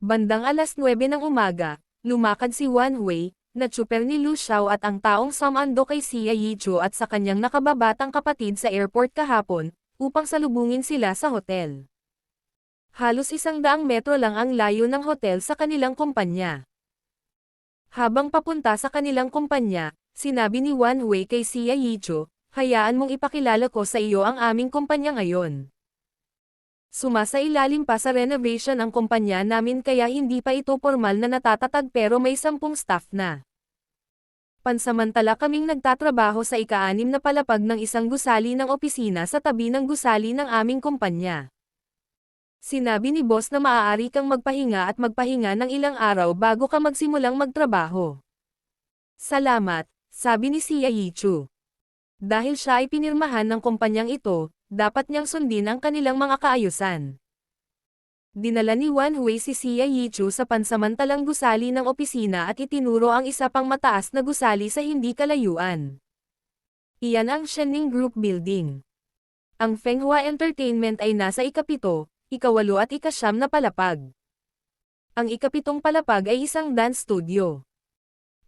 Bandang alas 9 ng umaga, lumakad si Wan Hui, na tsuper ni Lu Xiao at ang taong sumando kay Xia Yichu at sa kanyang nakababatang kapatid sa airport kahapon, upang salubungin sila sa hotel. Halos 100 metro lang ang layo ng hotel sa kanilang kumpanya. Habang papunta sa kanilang kumpanya, sinabi ni Wan Hui kay Xia Yichu, hayaan mong ipakilala ko sa iyo ang aming kumpanya ngayon. Sumasailalim pa sa renovation ang kumpanya namin kaya hindi pa ito formal na natatatag pero may 10 staff na. Pansamantala kaming nagtatrabaho sa ika-6 na palapag ng isang gusali ng opisina sa tabi ng gusali ng aming kumpanya. Sinabi ni boss na maaari kang magpahinga at magpahinga ng ilang araw bago ka magsimulang magtrabaho. Salamat, sabi ni Sia Yichu. Dahil siya ay pinirmahan ng kumpanyang ito, dapat niyang sundin ang kanilang mga kaayusan. Dinala ni Wan Hui si Sia Yichu sa pansamantalang gusali ng opisina at itinuro ang isa pang mataas na gusali sa hindi kalayuan. Iyan ang Shenning Group Building. Ang Fenghua Entertainment ay nasa ika-7, ika-8 at ika-9 na palapag. Ang ika-7 palapag ay isang dance studio.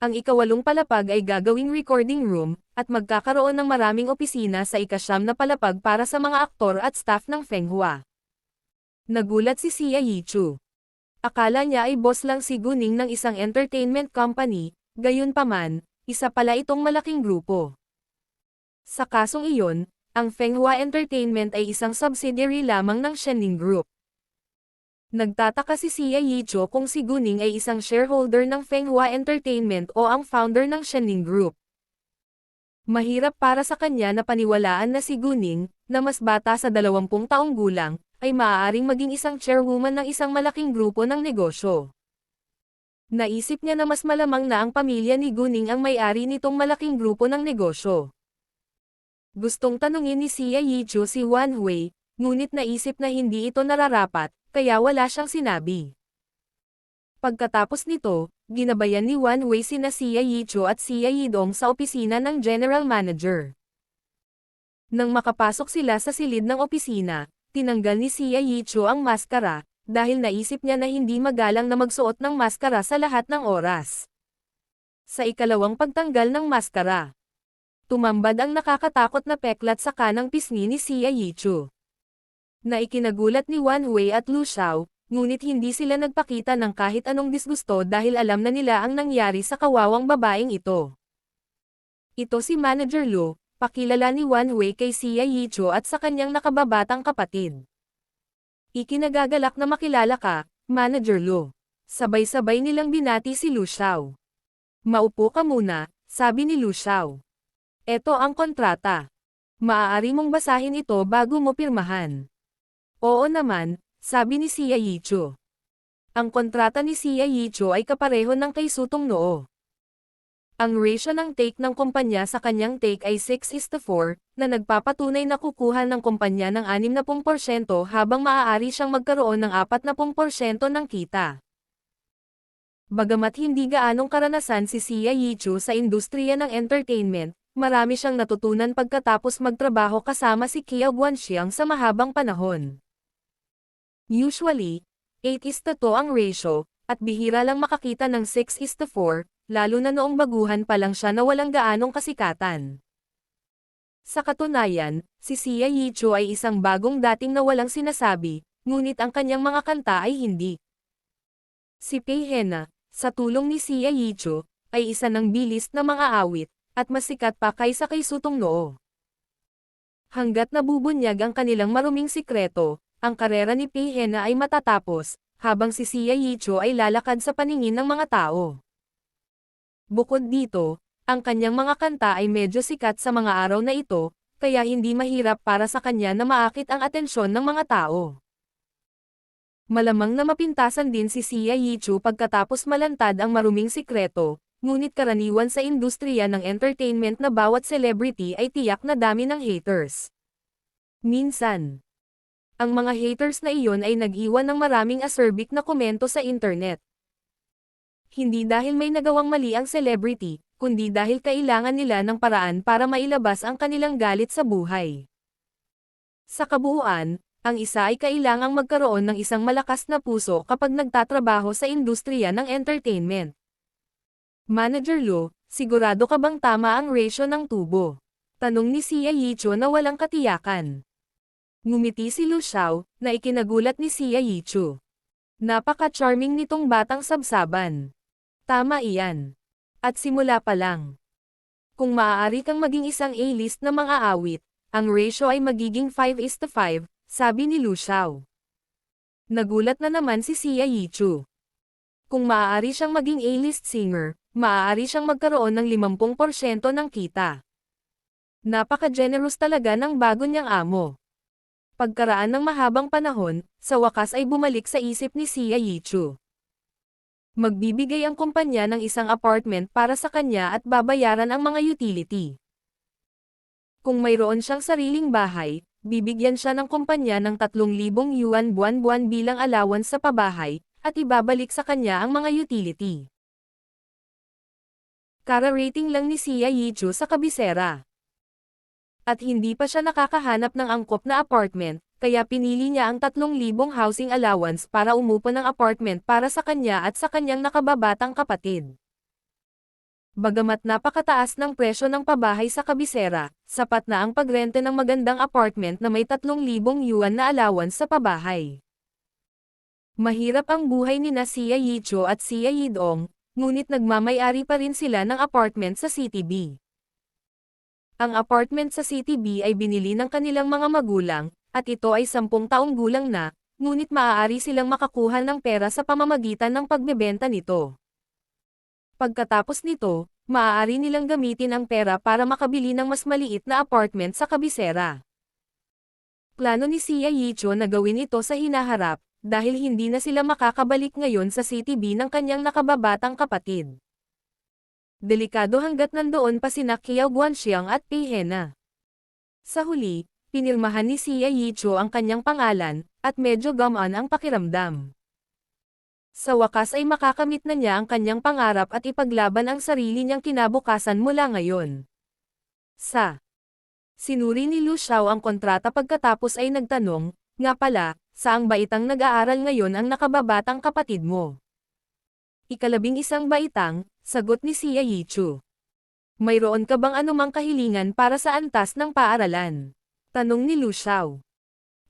Ang ika-8 palapag ay gagawing recording room, at magkakaroon ng maraming opisina sa ika-9 na palapag para sa mga aktor at staff ng Fenghua. Nagulat si Sia Yichu. Akala niya ay boss lang si Guning ng isang entertainment company, gayunpaman, isa pala itong malaking grupo. Sa kasong iyon, ang Fenghua Entertainment ay isang subsidiary lamang ng Shenning Group. Nagtataka si Sia Yichu kung si Guning ay isang shareholder ng Fenghua Entertainment o ang founder ng Shenning Group. Mahirap para sa kanya na paniwalaan na si Guning, na mas bata sa 20 taong gulang, ay maaaring maging isang chairwoman ng isang malaking grupo ng negosyo. Naisip niya na mas malamang na ang pamilya ni Guning ang may-ari nitong malaking grupo ng negosyo. Gustong tanungin ni Sia Yichu si Wan Hui, ngunit naisip na hindi ito nararapat, kaya wala siyang sinabi. Pagkatapos nito, ginabayan ni Wan Hui sina Sia Yichu at Sia Yidong sa opisina ng General Manager. Nang makapasok sila sa silid ng opisina, tinanggal ni Sia Yichu ang maskara, dahil naisip niya na hindi magalang na magsuot ng maskara sa lahat ng oras. Sa ikalawang pagtanggal ng maskara, tumambad ang nakakatakot na peklat sa kanang pisngi ni Sia Yichu. Na ikinagulat ni Wan Hui at Lu Xiao, ngunit hindi sila nagpakita ng kahit anong disgusto dahil alam na nila ang nangyari sa kawawang babaeng ito. Ito si Manager Lu, pakilala ni Wan Hui kay Sia Yichu at sa kanyang nakababatang kapatid. Ikinagagalak na makilala ka, Manager Lu. Sabay-sabay nilang binati si Lu Xiao. Maupo ka muna, sabi ni Lu Xiao. Eto ang kontrata. Maaari mong basahin ito bago mo pirmahan. Oo naman, sabi ni Sia Yichu. Ang kontrata ni Sia Yichu ay kapareho ng kay Sutong Noo. Ang ratio ng take ng kumpanya sa kanyang take ay 6:4, na nagpapatunay na kukuha ng kumpanya ng 60% habang maaari siyang magkaroon ng 40% ng kita. Bagamat hindi gaanong karanasan si Sia Yichu sa industriya ng entertainment, marami siyang natutunan pagkatapos magtrabaho kasama si Kia Guanxiang sa mahabang panahon. Usually, 8:2 ang ratio, at bihira lang makakita ng 6:4, lalo na noong baguhan pa lang siya na walang gaanong kasikatan. Sa katunayan, si Sia Yichu ay isang bagong dating na walang sinasabi, ngunit ang kanyang mga kanta ay hindi. Si Pei Hena, sa tulong ni Sia Yichu, ay isa ng bilis na mga awit, at mas sikat pa kaysa kay Sutong Noo. Hanggat nabubunyag ang kanilang maruming sikreto, ang karera ni Pei Hena ay matatapos, habang si Sia Yichu ay lalakad sa paningin ng mga tao. Bukod dito, ang kanyang mga kanta ay medyo sikat sa mga araw na ito, kaya hindi mahirap para sa kanya na maakit ang atensyon ng mga tao. Malamang na mapintasan din si Sia Yichu pagkatapos malantad ang maruming sikreto, ngunit karaniwan sa industriya ng entertainment na bawat celebrity ay tiyak na dami ng haters. Minsan, ang mga haters na iyon ay nag-iwan ng maraming acerbic na komento sa internet. Hindi dahil may nagawang mali ang celebrity, kundi dahil kailangan nila ng paraan para mailabas ang kanilang galit sa buhay. Sa kabuuan, ang isa ay kailangang magkaroon ng isang malakas na puso kapag nagtatrabaho sa industriya ng entertainment. Manager Lu, sigurado ka bang tama ang ratio ng tubo? Tanong ni Sia Yichu na walang katiyakan. Ngumiti si Lu Xiao, na ikinagulat ni Sia Yichu. Napaka-charming nitong batang sabsaban. Tama iyan. At simula pa lang. Kung maaari kang maging isang A-list na mga awit, ang ratio ay magiging 5:5, sabi ni Lu Xiao. Nagulat na naman si Xia Yichu. Kung maaari siyang maging A-list singer, maaari siyang magkaroon ng 50% ng kita. Napaka-generous talaga ng bago niyang amo. Pagkaraan ng mahabang panahon, sa wakas ay bumalik sa isip ni Xia Yichu. Magbibigay ang kumpanya ng isang apartment para sa kanya at babayaran ang mga utility. Kung mayroon siyang sariling bahay, bibigyan siya ng kumpanya ng 3,000 yuan buwan-buwan bilang allowance sa pabahay, at ibabalik sa kanya ang mga utility. Kara-rating lang ni Xia Yichu sa kabisera. At hindi pa siya nakakahanap ng angkop na apartment, kaya pinili niya ang 3,000 housing allowance para umupo ng apartment para sa kanya at sa kanyang nakababatang kapatid. Bagamat napakataas ng presyo ng pabahay sa kabisera, sapat na ang pagrente ng magandang apartment na may 3,000 yuan na allowance sa pabahay. Mahirap ang buhay ni na Xia Yichu at Xia Yidong, ngunit nagmamay-ari pa rin sila ng apartment sa CTB. Ang apartment sa CTB ay binili ng kanilang mga magulang, at ito ay 10 taong gulang na, ngunit maaari silang makakuha ng pera sa pamamagitan ng pagbebenta nito. Pagkatapos nito, maaari nilang gamitin ang pera para makabili ng mas maliit na apartment sa kabisera. Plano ni Xia Yichu na gawin ito sa hinaharap, dahil hindi na sila makakabalik ngayon sa CTB ng kanyang nakababatang kapatid. Delikado hanggat nandoon pa sina Qiao Guanxiang at Pei Hena. Sa huli, pinirmahan ni Xia Yichu ang kanyang pangalan, at medyo gumaan ang pakiramdam. Sa wakas ay makakamit na niya ang kanyang pangarap at ipaglaban ang sarili niyang kinabukasan mula ngayon. Sinuri ni Lu Xiao ang kontrata pagkatapos ay nagtanong, nga pala, saang baitang nag-aaral ngayon ang nakababatang kapatid mo? 11 baitang, sagot ni Xia Yichu. Mayroon ka bang anumang kahilingan para sa antas ng paaralan? Tanong ni Lu Xiao.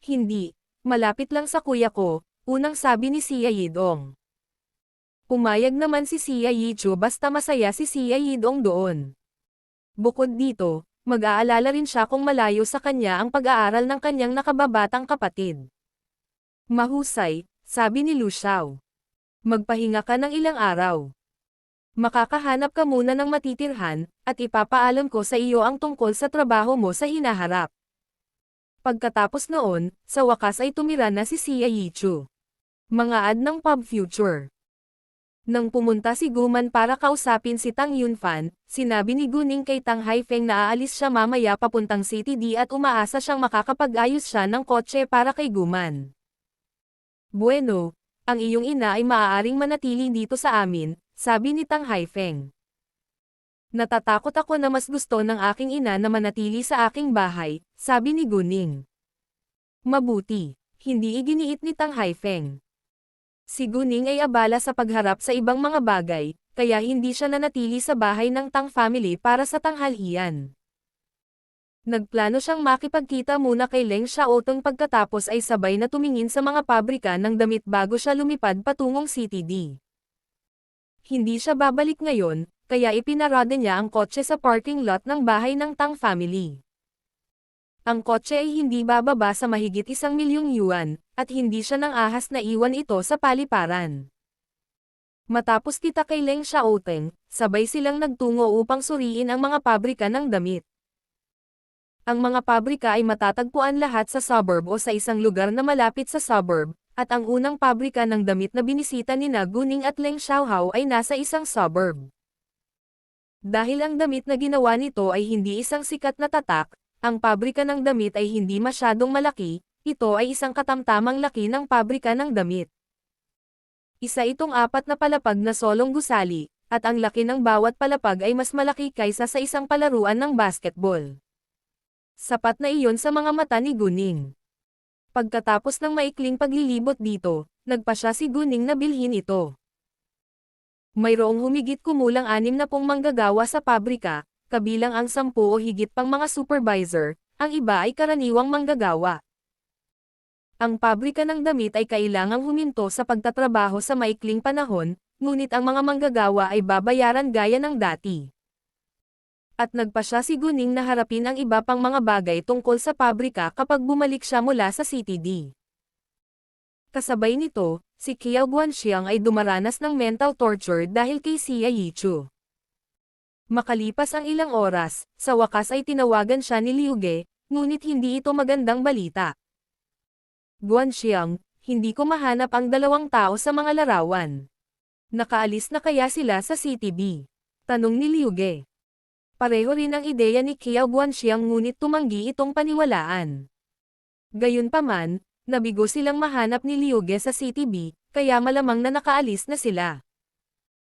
Hindi, malapit lang sa kuya ko, unang sabi ni Xia Yidong. Pumayag naman si Xia Yichu basta masaya si Xia Yidong doon. Bukod dito, mag-aalala rin siya kung malayo sa kanya ang pag-aaral ng kanyang nakababatang kapatid. Mahusay, sabi ni Lu Xiao. Magpahinga ka ng ilang araw. Makakahanap ka muna ng matitirhan, at ipapaalam ko sa iyo ang tungkol sa trabaho mo sa hinaharap. Pagkatapos noon, sa wakas ay tumira na si Xia Yichu. Mga ad ng Pub Future. Nang pumunta si Guman para kausapin si Tang Yunfan, sinabi ni Guning kay Tang Haifeng na aalis siya mamaya papuntang CTD at umaasa siyang makakapag-ayos siya ng kotse para kay Guman. Bueno, ang iyong ina ay maaaring manatili dito sa amin, sabi ni Tang Haifeng. Natatakot ako na mas gusto ng aking ina na manatili sa aking bahay, sabi ni Guning. Mabuti, hindi iginiit ni Tang Haifeng. Si Guning ay abala sa pagharap sa ibang mga bagay, kaya hindi siya nanatili sa bahay ng Tang family para sa tanghalian. Nagplano siyang makipagkita muna kay Leng Xiaotong pagkatapos ay sabay na tumingin sa mga pabrika ng damit bago siya lumipad patungong CTD. Hindi siya babalik ngayon, kaya ipinarada niya ang kotse sa parking lot ng bahay ng Tang family. Ang kotse ay hindi bababa sa mahigit 1,000,000 yuan, at hindi siya nang ahas na iwan ito sa paliparan. Matapos kita kay Leng Xiaotong, sabay silang nagtungo upang suriin ang mga pabrika ng damit. Ang mga pabrika ay matatagpuan lahat sa suburb o sa isang lugar na malapit sa suburb, at ang unang pabrika ng damit na binisita ni Guning at Leng Xiaohao ay nasa isang suburb. Dahil ang damit na ginawa nito ay hindi isang sikat na tatak, ang pabrika ng damit ay hindi masyadong malaki, ito ay isang katamtamang laki ng pabrika ng damit. Isa itong 4 na palapag na solong gusali, at ang laki ng bawat palapag ay mas malaki kaysa sa isang palaruan ng basketball. Sapat na iyon sa mga mata ni Guning. Pagkatapos ng maikling paglilibot dito, nagpa siya si Guning na bilhin ito. Mayroong humigit kumulang 60 manggagawa sa pabrika, kabilang ang 10 o higit pang mga supervisor, ang iba ay karaniwang manggagawa. Ang pabrika ng damit ay kailangang huminto sa pagtatrabaho sa maikling panahon, ngunit ang mga manggagawa ay babayaran gaya ng dati. At nagpa siya si Guning na harapin ang iba pang mga bagay tungkol sa pabrika kapag bumalik siya mula sa CTD. Kasabay nito, si Qiao Guanxiang ay dumaranas ng mental torture dahil kay Xia Yichu. Makalipas ang ilang oras, sa wakas ay tinawagan siya ni Liu Ge, ngunit hindi ito magandang balita. Guanxiang, hindi ko mahanap ang dalawang tao sa mga larawan. Nakaalis na kaya sila sa CTB? Tanong ni Liu Ge. Pareho rin ang ideya ni Qiao Guanxiang ngunit tumanggi itong paniwalaan. Gayunpaman, nabigo silang mahanap ni Liu Ge sa CTB, kaya malamang na nakaalis na sila.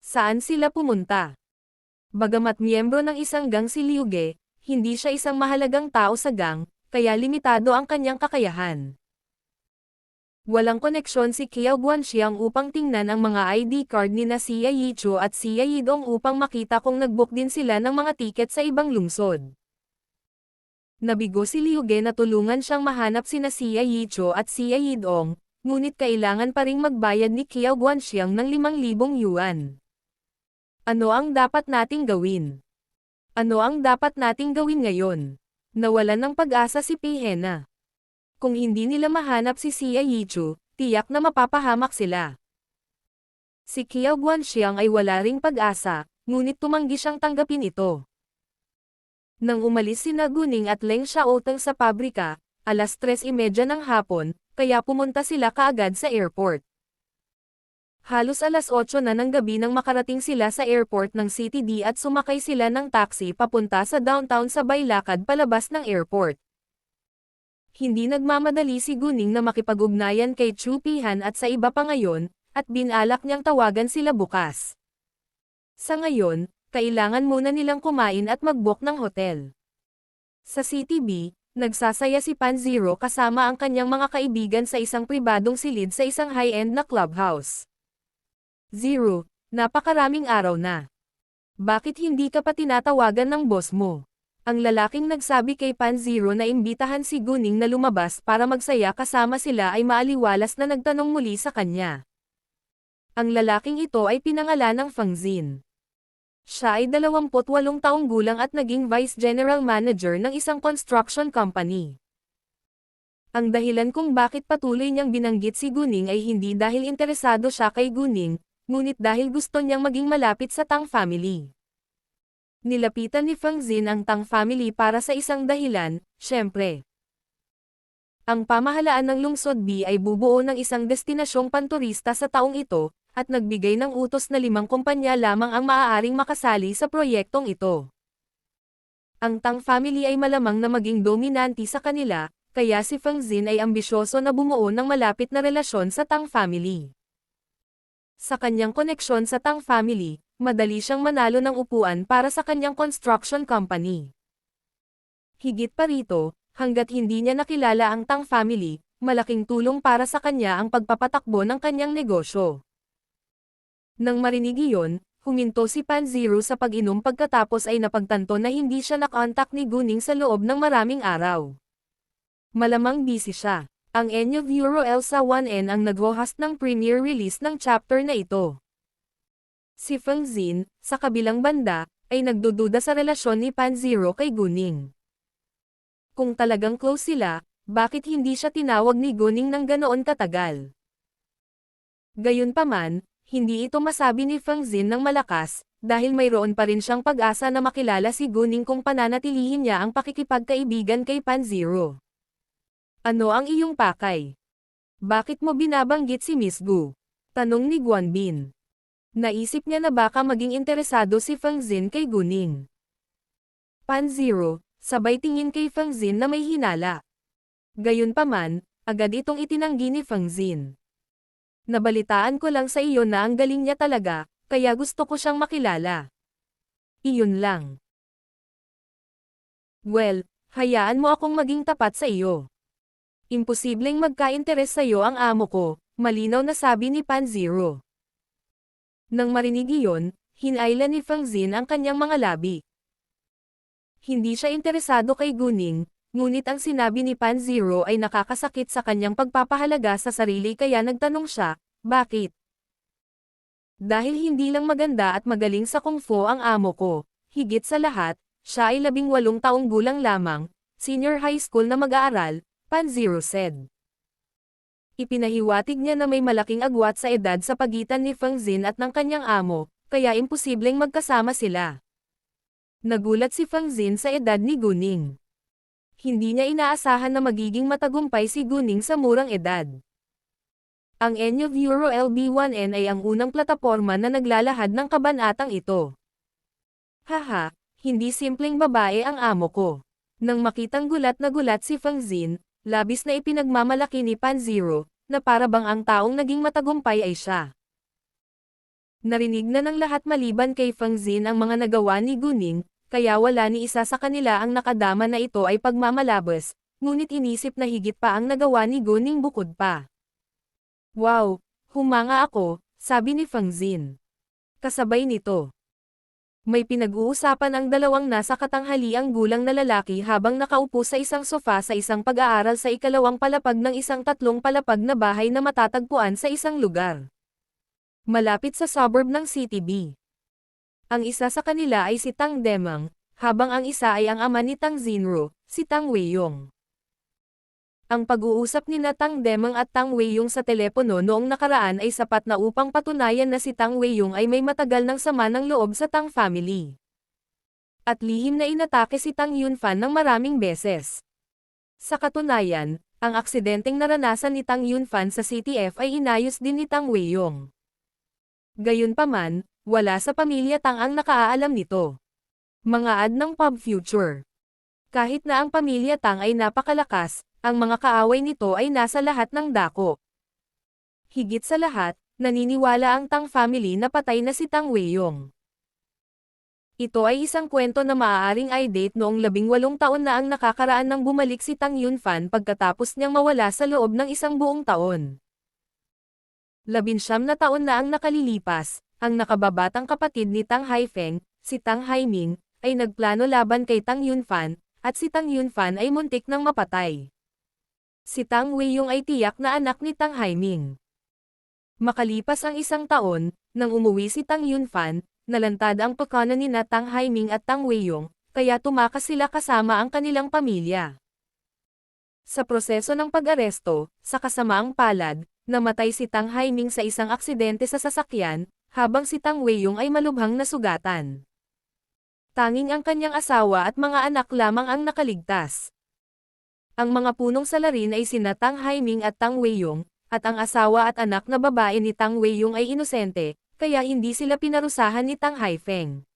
Saan sila pumunta? Bagamat miyembro ng isang gang si Liu Ge, hindi siya isang mahalagang tao sa gang, kaya limitado ang kanyang kakayahan. Walang koneksyon si Qiao Guanxiang upang tingnan ang mga ID card ni na Xia Yichu at Xia Yidong upang makita kung nag-book din sila ng mga tiket sa ibang lungsod. Nabigo si Liu Ge na tulungan siyang mahanap sina Xia Yichu at Xia Yidong, ngunit kailangan pa ring magbayad ni Qiao Guanxiang ng 5,000 yuan. Ano ang dapat nating gawin? Ano ang dapat nating gawin ngayon? Nawalan ng pag-asa si Pei Hena. Kung hindi nila mahanap si Xia Yichu, tiyak na mapapahamak sila. Si Qiao Guanxiang ay wala ring pag-asa, ngunit tumanggi siyang tanggapin ito. Nang umalis sina Guning at Leng Xiaoteng sa pabrika, 3:30 ng hapon, kaya pumunta sila kaagad sa airport. Halos 8:00 na ng gabi nang makarating sila sa airport ng CTD at sumakay sila ng taxi papunta sa downtown sabay lakad palabas ng airport. Hindi nagmamadali si Guning na makipag-ugnayan kay Chu Pihan at sa iba pa ngayon, at binalak niyang tawagan sila bukas. Sa ngayon, kailangan muna nilang kumain at mag-book ng hotel. Sa CTB, nagsasaya si Pan Zero kasama ang kanyang mga kaibigan sa isang pribadong silid sa isang high-end na clubhouse. Zero, napakaraming araw na. Bakit hindi ka pa tinatawagan ng boss mo? Ang lalaking nagsabi kay Pan Zero na imbitahan si Guning na lumabas para magsaya kasama sila ay maaliwalas na nagtanong muli sa kanya. Ang lalaking ito ay pinangalan ng Feng Xin. Siya ay 28 taong gulang at naging Vice General Manager ng isang construction company. Ang dahilan kung bakit patuloy niyang binanggit si Guning ay hindi dahil interesado siya kay Guning, ngunit dahil gusto niyang maging malapit sa Tang family. Nilapitan ni Feng Xin ang Tang family para sa isang dahilan, syempre. Ang pamahalaan ng Lungsod B ay bubuo ng isang destinasyong panturista sa taong ito, at nagbigay ng utos na 5 kumpanya lamang ang maaaring makasali sa proyektong ito. Ang Tang family ay malamang na maging dominanti sa kanila, kaya si Feng Xin ay ambisyoso na bumuo ng malapit na relasyon sa Tang family. Sa kanyang koneksyon sa Tang family, madali siyang manalo ng upuan para sa kanyang construction company. Higit pa rito, hanggat hindi niya nakilala ang Tang family, malaking tulong para sa kanya ang pagpapatakbo ng kanyang negosyo. Nang marinig iyon, huminto si Pan Zero sa pag-inom pagkatapos ay napagtanto na hindi siya nakontak ni Guning sa loob ng maraming araw. Malamang busy siya. Ang Enyo Euro Elsa 1N ang nag-host ng premiere release ng chapter na ito. Si Feng Xin, sa kabilang banda, ay nagdududa sa relasyon ni Pan Zero kay Guning. Kung talagang close sila, bakit hindi siya tinawag ni Guning ng ganoon katagal? Gayunpaman, hindi ito masabi ni Feng Xin ng malakas, dahil mayroon pa rin siyang pag-asa na makilala si Guning kung pananatilihin niya ang pakikipagkaibigan kay Pan Zero. Ano ang iyong pakay? Bakit mo binabanggit si Miss Gu? Tanong ni Guanbin. Naisip niya na baka maging interesado si Feng Xin kay Guning. Pan Zero, sabay tingin kay Feng Xin na may hinala. Gayunpaman, agad itong itinanggi ni Feng Xin. Nabalitaan ko lang sa iyo na ang galing niya talaga, kaya gusto ko siyang makilala. Iyon lang. Well, hayaan mo akong maging tapat sa iyo. Imposibleng magka-interes sa iyo ang amo ko, malinaw na sabi ni Pan Zero. Nang marinig iyon, hinayla ni Feng Xin ang kanyang mga labi. Hindi siya interesado kay Guning, ngunit ang sinabi ni Pan Zero ay nakakasakit sa kanyang pagpapahalaga sa sarili kaya nagtanong siya, bakit? Dahil hindi lang maganda at magaling sa kung fu ang amo ko, higit sa lahat, siya ay 18 taong gulang lamang, senior high school na mag-aaral, Panziro said. Ipinahiwatig niya na may malaking agwat sa edad sa pagitan ni Feng Xin at ng kanyang amo, kaya imposibleng magkasama sila. Nagulat si Feng Xin sa edad ni Guning. Hindi niya inaasahan na magiging matagumpay si Guning sa murang edad. Ang Enyo Euro LB1N ay ang unang plataporma na naglalahad ng kabanatang ito. Haha, hindi simpleng babae ang amo ko. Nang makitang gulat na gulat si Feng Xin, labis na ipinagmamalaki ni Panziro, na para bang ang taong naging matagumpay ay siya. Narinig na ng lahat maliban kay Feng Xin ang mga nagawa ni Guning, kaya wala ni isa sa kanila ang nakadama na ito ay pagmamalabas, ngunit inisip na higit pa ang nagawa ni Guning bukod pa. Wow, humanga ako, sabi ni Feng Xin. Kasabay nito, may pinag-uusapan ang dalawang nasa katanghaliang gulang na lalaki habang nakaupo sa isang sofa sa isang pag-aaral sa ikalawang palapag ng isang 3 palapag na bahay na matatagpuan sa isang lugar malapit sa suburb ng City B. Ang isa sa kanila ay si Tang Demang, habang ang isa ay ang ama ni Tang Xinru, si Tang Weiyong. Ang pag-uusap ni Tang Demang at Tang Weiyong sa telepono noong nakaraan ay sapat na upang patunayan na si Tang Weiyong ay may matagal ng sama ng loob sa Tang family. At lihim na inatake si Tang Yunfan ng maraming beses. Sa katunayan, ang aksidenteng naranasan ni Tang Yunfan sa CTF ay inayos din ni Tang Weiyong. Gayunpaman, wala sa pamilya Tang ang nakaalam nito. Mga ad ng Pub Future. Kahit na ang pamilya Tang ay napakalakas, ang mga kaaway nito ay nasa lahat ng dako. Higit sa lahat, naniniwala ang Tang family na patay na si Tang Weiyong. Ito ay isang kwento na maaaring i-date noong 18 taon na ang nakakaraan nang bumalik si Tang Yunfan pagkatapos niyang mawala sa loob ng isang buong taon. 19 na taon na ang nakalilipas, ang nakababatang kapatid ni Tang Haifeng, si Tang Haiming, ay nagplano laban kay Tang Yunfan, at si Tang Yunfan ay muntik nang mapatay. Si Tang Weiyong ay tiyak na anak ni Tang Haiming. Makalipas ang isang taon, nang umuwi si Tang Yunfan, nalantad ang pagkana ni Tang Haiming at Tang Weiyong, kaya tumakas sila kasama ang kanilang pamilya. Sa proseso ng pag-aresto, sa kasamaang palad, namatay si Tang Haiming sa isang aksidente sa sasakyan, habang si Tang Weiyong ay malubhang nasugatan. Tanging ang kanyang asawa at mga anak lamang ang nakaligtas. Ang mga punong salarin ay sina Tang Haiming at Tang Weiyong, at ang asawa at anak na babae ni Tang Weiyong ay inosente, kaya hindi sila pinarusahan ni Tang Haifeng.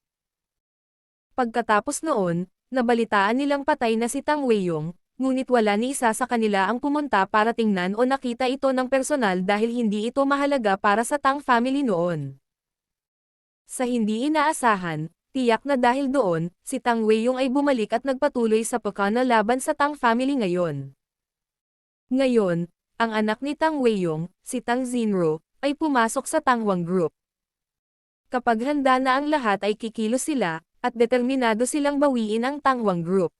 Pagkatapos noon, nabalitaan nilang patay na si Tang Weiyong, ngunit wala ni isa sa kanila ang pumunta para tingnan o nakita ito ng personal dahil hindi ito mahalaga para sa Tang family noon. Sa hindi inaasahan, tiyak na dahil doon, si Tang Weiyong ay bumalik at nagpatuloy sa pagkana laban sa Tang family ngayon. Ngayon, ang anak ni Tang Weiyong, si Tang Xinru, ay pumasok sa Tang Wang Group. Kapag handa na ang lahat ay kikilos sila, at determinado silang bawiin ang Tang Wang Group.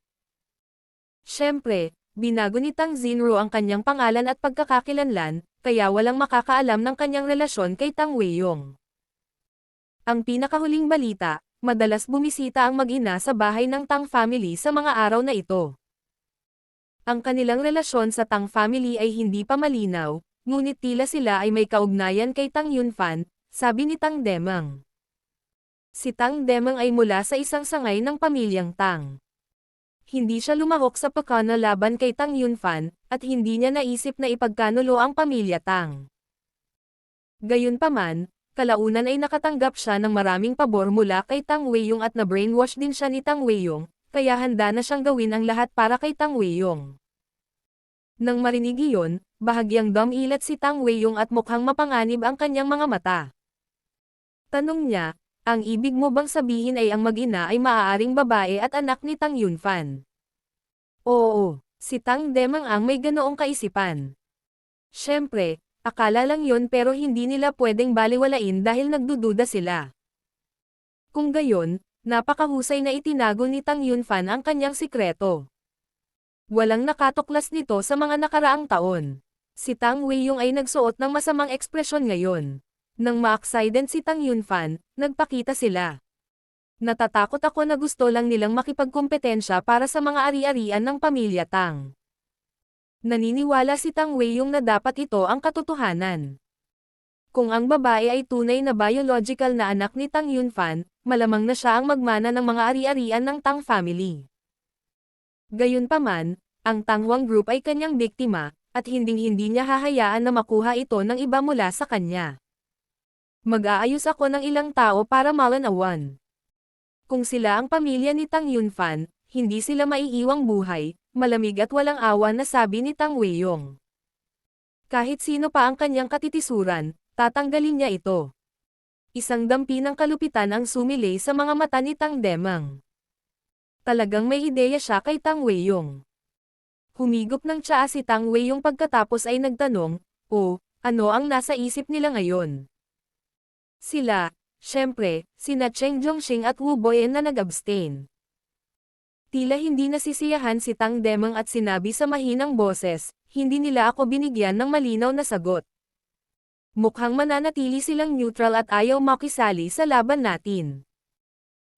Siyempre, binago ni Tang Xinru ang kanyang pangalan at pagkakakilanlan, kaya walang makakaalam ng kanyang relasyon kay Tang Weiyong. Ang pinakahuling balita, madalas bumisita ang mag-ina sa bahay ng Tang family sa mga araw na ito. Ang kanilang relasyon sa Tang family ay hindi pa malinaw, ngunit tila sila ay may kaugnayan kay Tang Yunfan, sabi ni Tang Demang. Si Tang Demang ay mula sa isang sangay ng pamilyang Tang. Hindi siya lumahok sa pagkana laban kay Tang Yunfan, at hindi niya naisip na ipagkanulo ang pamilya Tang. Gayunpaman, kalaunan ay nakatanggap siya ng maraming pabor mula kay Tang Weiyong at na-brainwash din siya ni Tang Weiyong, kaya handa na siyang gawin ang lahat para kay Tang Weiyong. Nang marinig iyon, bahagyang dumilat si Tang Weiyong at mukhang mapanganib ang kanyang mga mata. Tanong niya, ang ibig mo bang sabihin ay ang mag-ina ay maaaring babae at anak ni Tang Yunfan? Oo, si Tang Demang ang may ganoong kaisipan. Siyempre, akala lang yon pero hindi nila pwedeng baliwalain dahil nagdududa sila. Kung gayon, napakahusay na itinago ni Tang Yunfan ang kanyang sikreto. Walang nakatuklas nito sa mga nakaraang taon. Si Tang Weiyong ay nagsuot ng masamang ekspresyon ngayon. Nang ma-accident si Tang Yunfan, nagpakita sila. Natatakot ako na gusto lang nilang makipagkompetensya para sa mga ari-arian ng pamilya Tang. Naniniwala si Tang Weiyong na dapat ito ang katotohanan. Kung ang babae ay tunay na biological na anak ni Tang Yunfan, malamang na siya ang magmana ng mga ari-arian ng Tang family. Gayunpaman, ang Tang Wang Group ay kanyang biktima, at hinding-hindi niya hahayaan na makuha ito ng iba mula sa kanya. Mag-aayos ako ng ilang tao para malanawan. Kung sila ang pamilya ni Tang Yunfan, hindi sila maiiwang buhay, malamig at walang awa na sabi ni Tang Weiyong. Kahit sino pa ang kanyang katitisuran, tatanggalin niya ito. Isang dampi ng kalupitan ang sumilay sa mga mata ni Tang Demang. Talagang may ideya siya kay Tang Weiyong. Humigop ng tsaa si Tang Weiyong pagkatapos ay nagtanong, ano ang nasa isip nila ngayon? Sila, syempre, sina Cheng Zhongxing at Wu Boyan na nag-abstain. Tila hindi nasisiyahan si Tang Demang at sinabi sa mahinang boses, hindi nila ako binigyan ng malinaw na sagot. Mukhang mananatili silang neutral at ayaw makisali sa laban natin.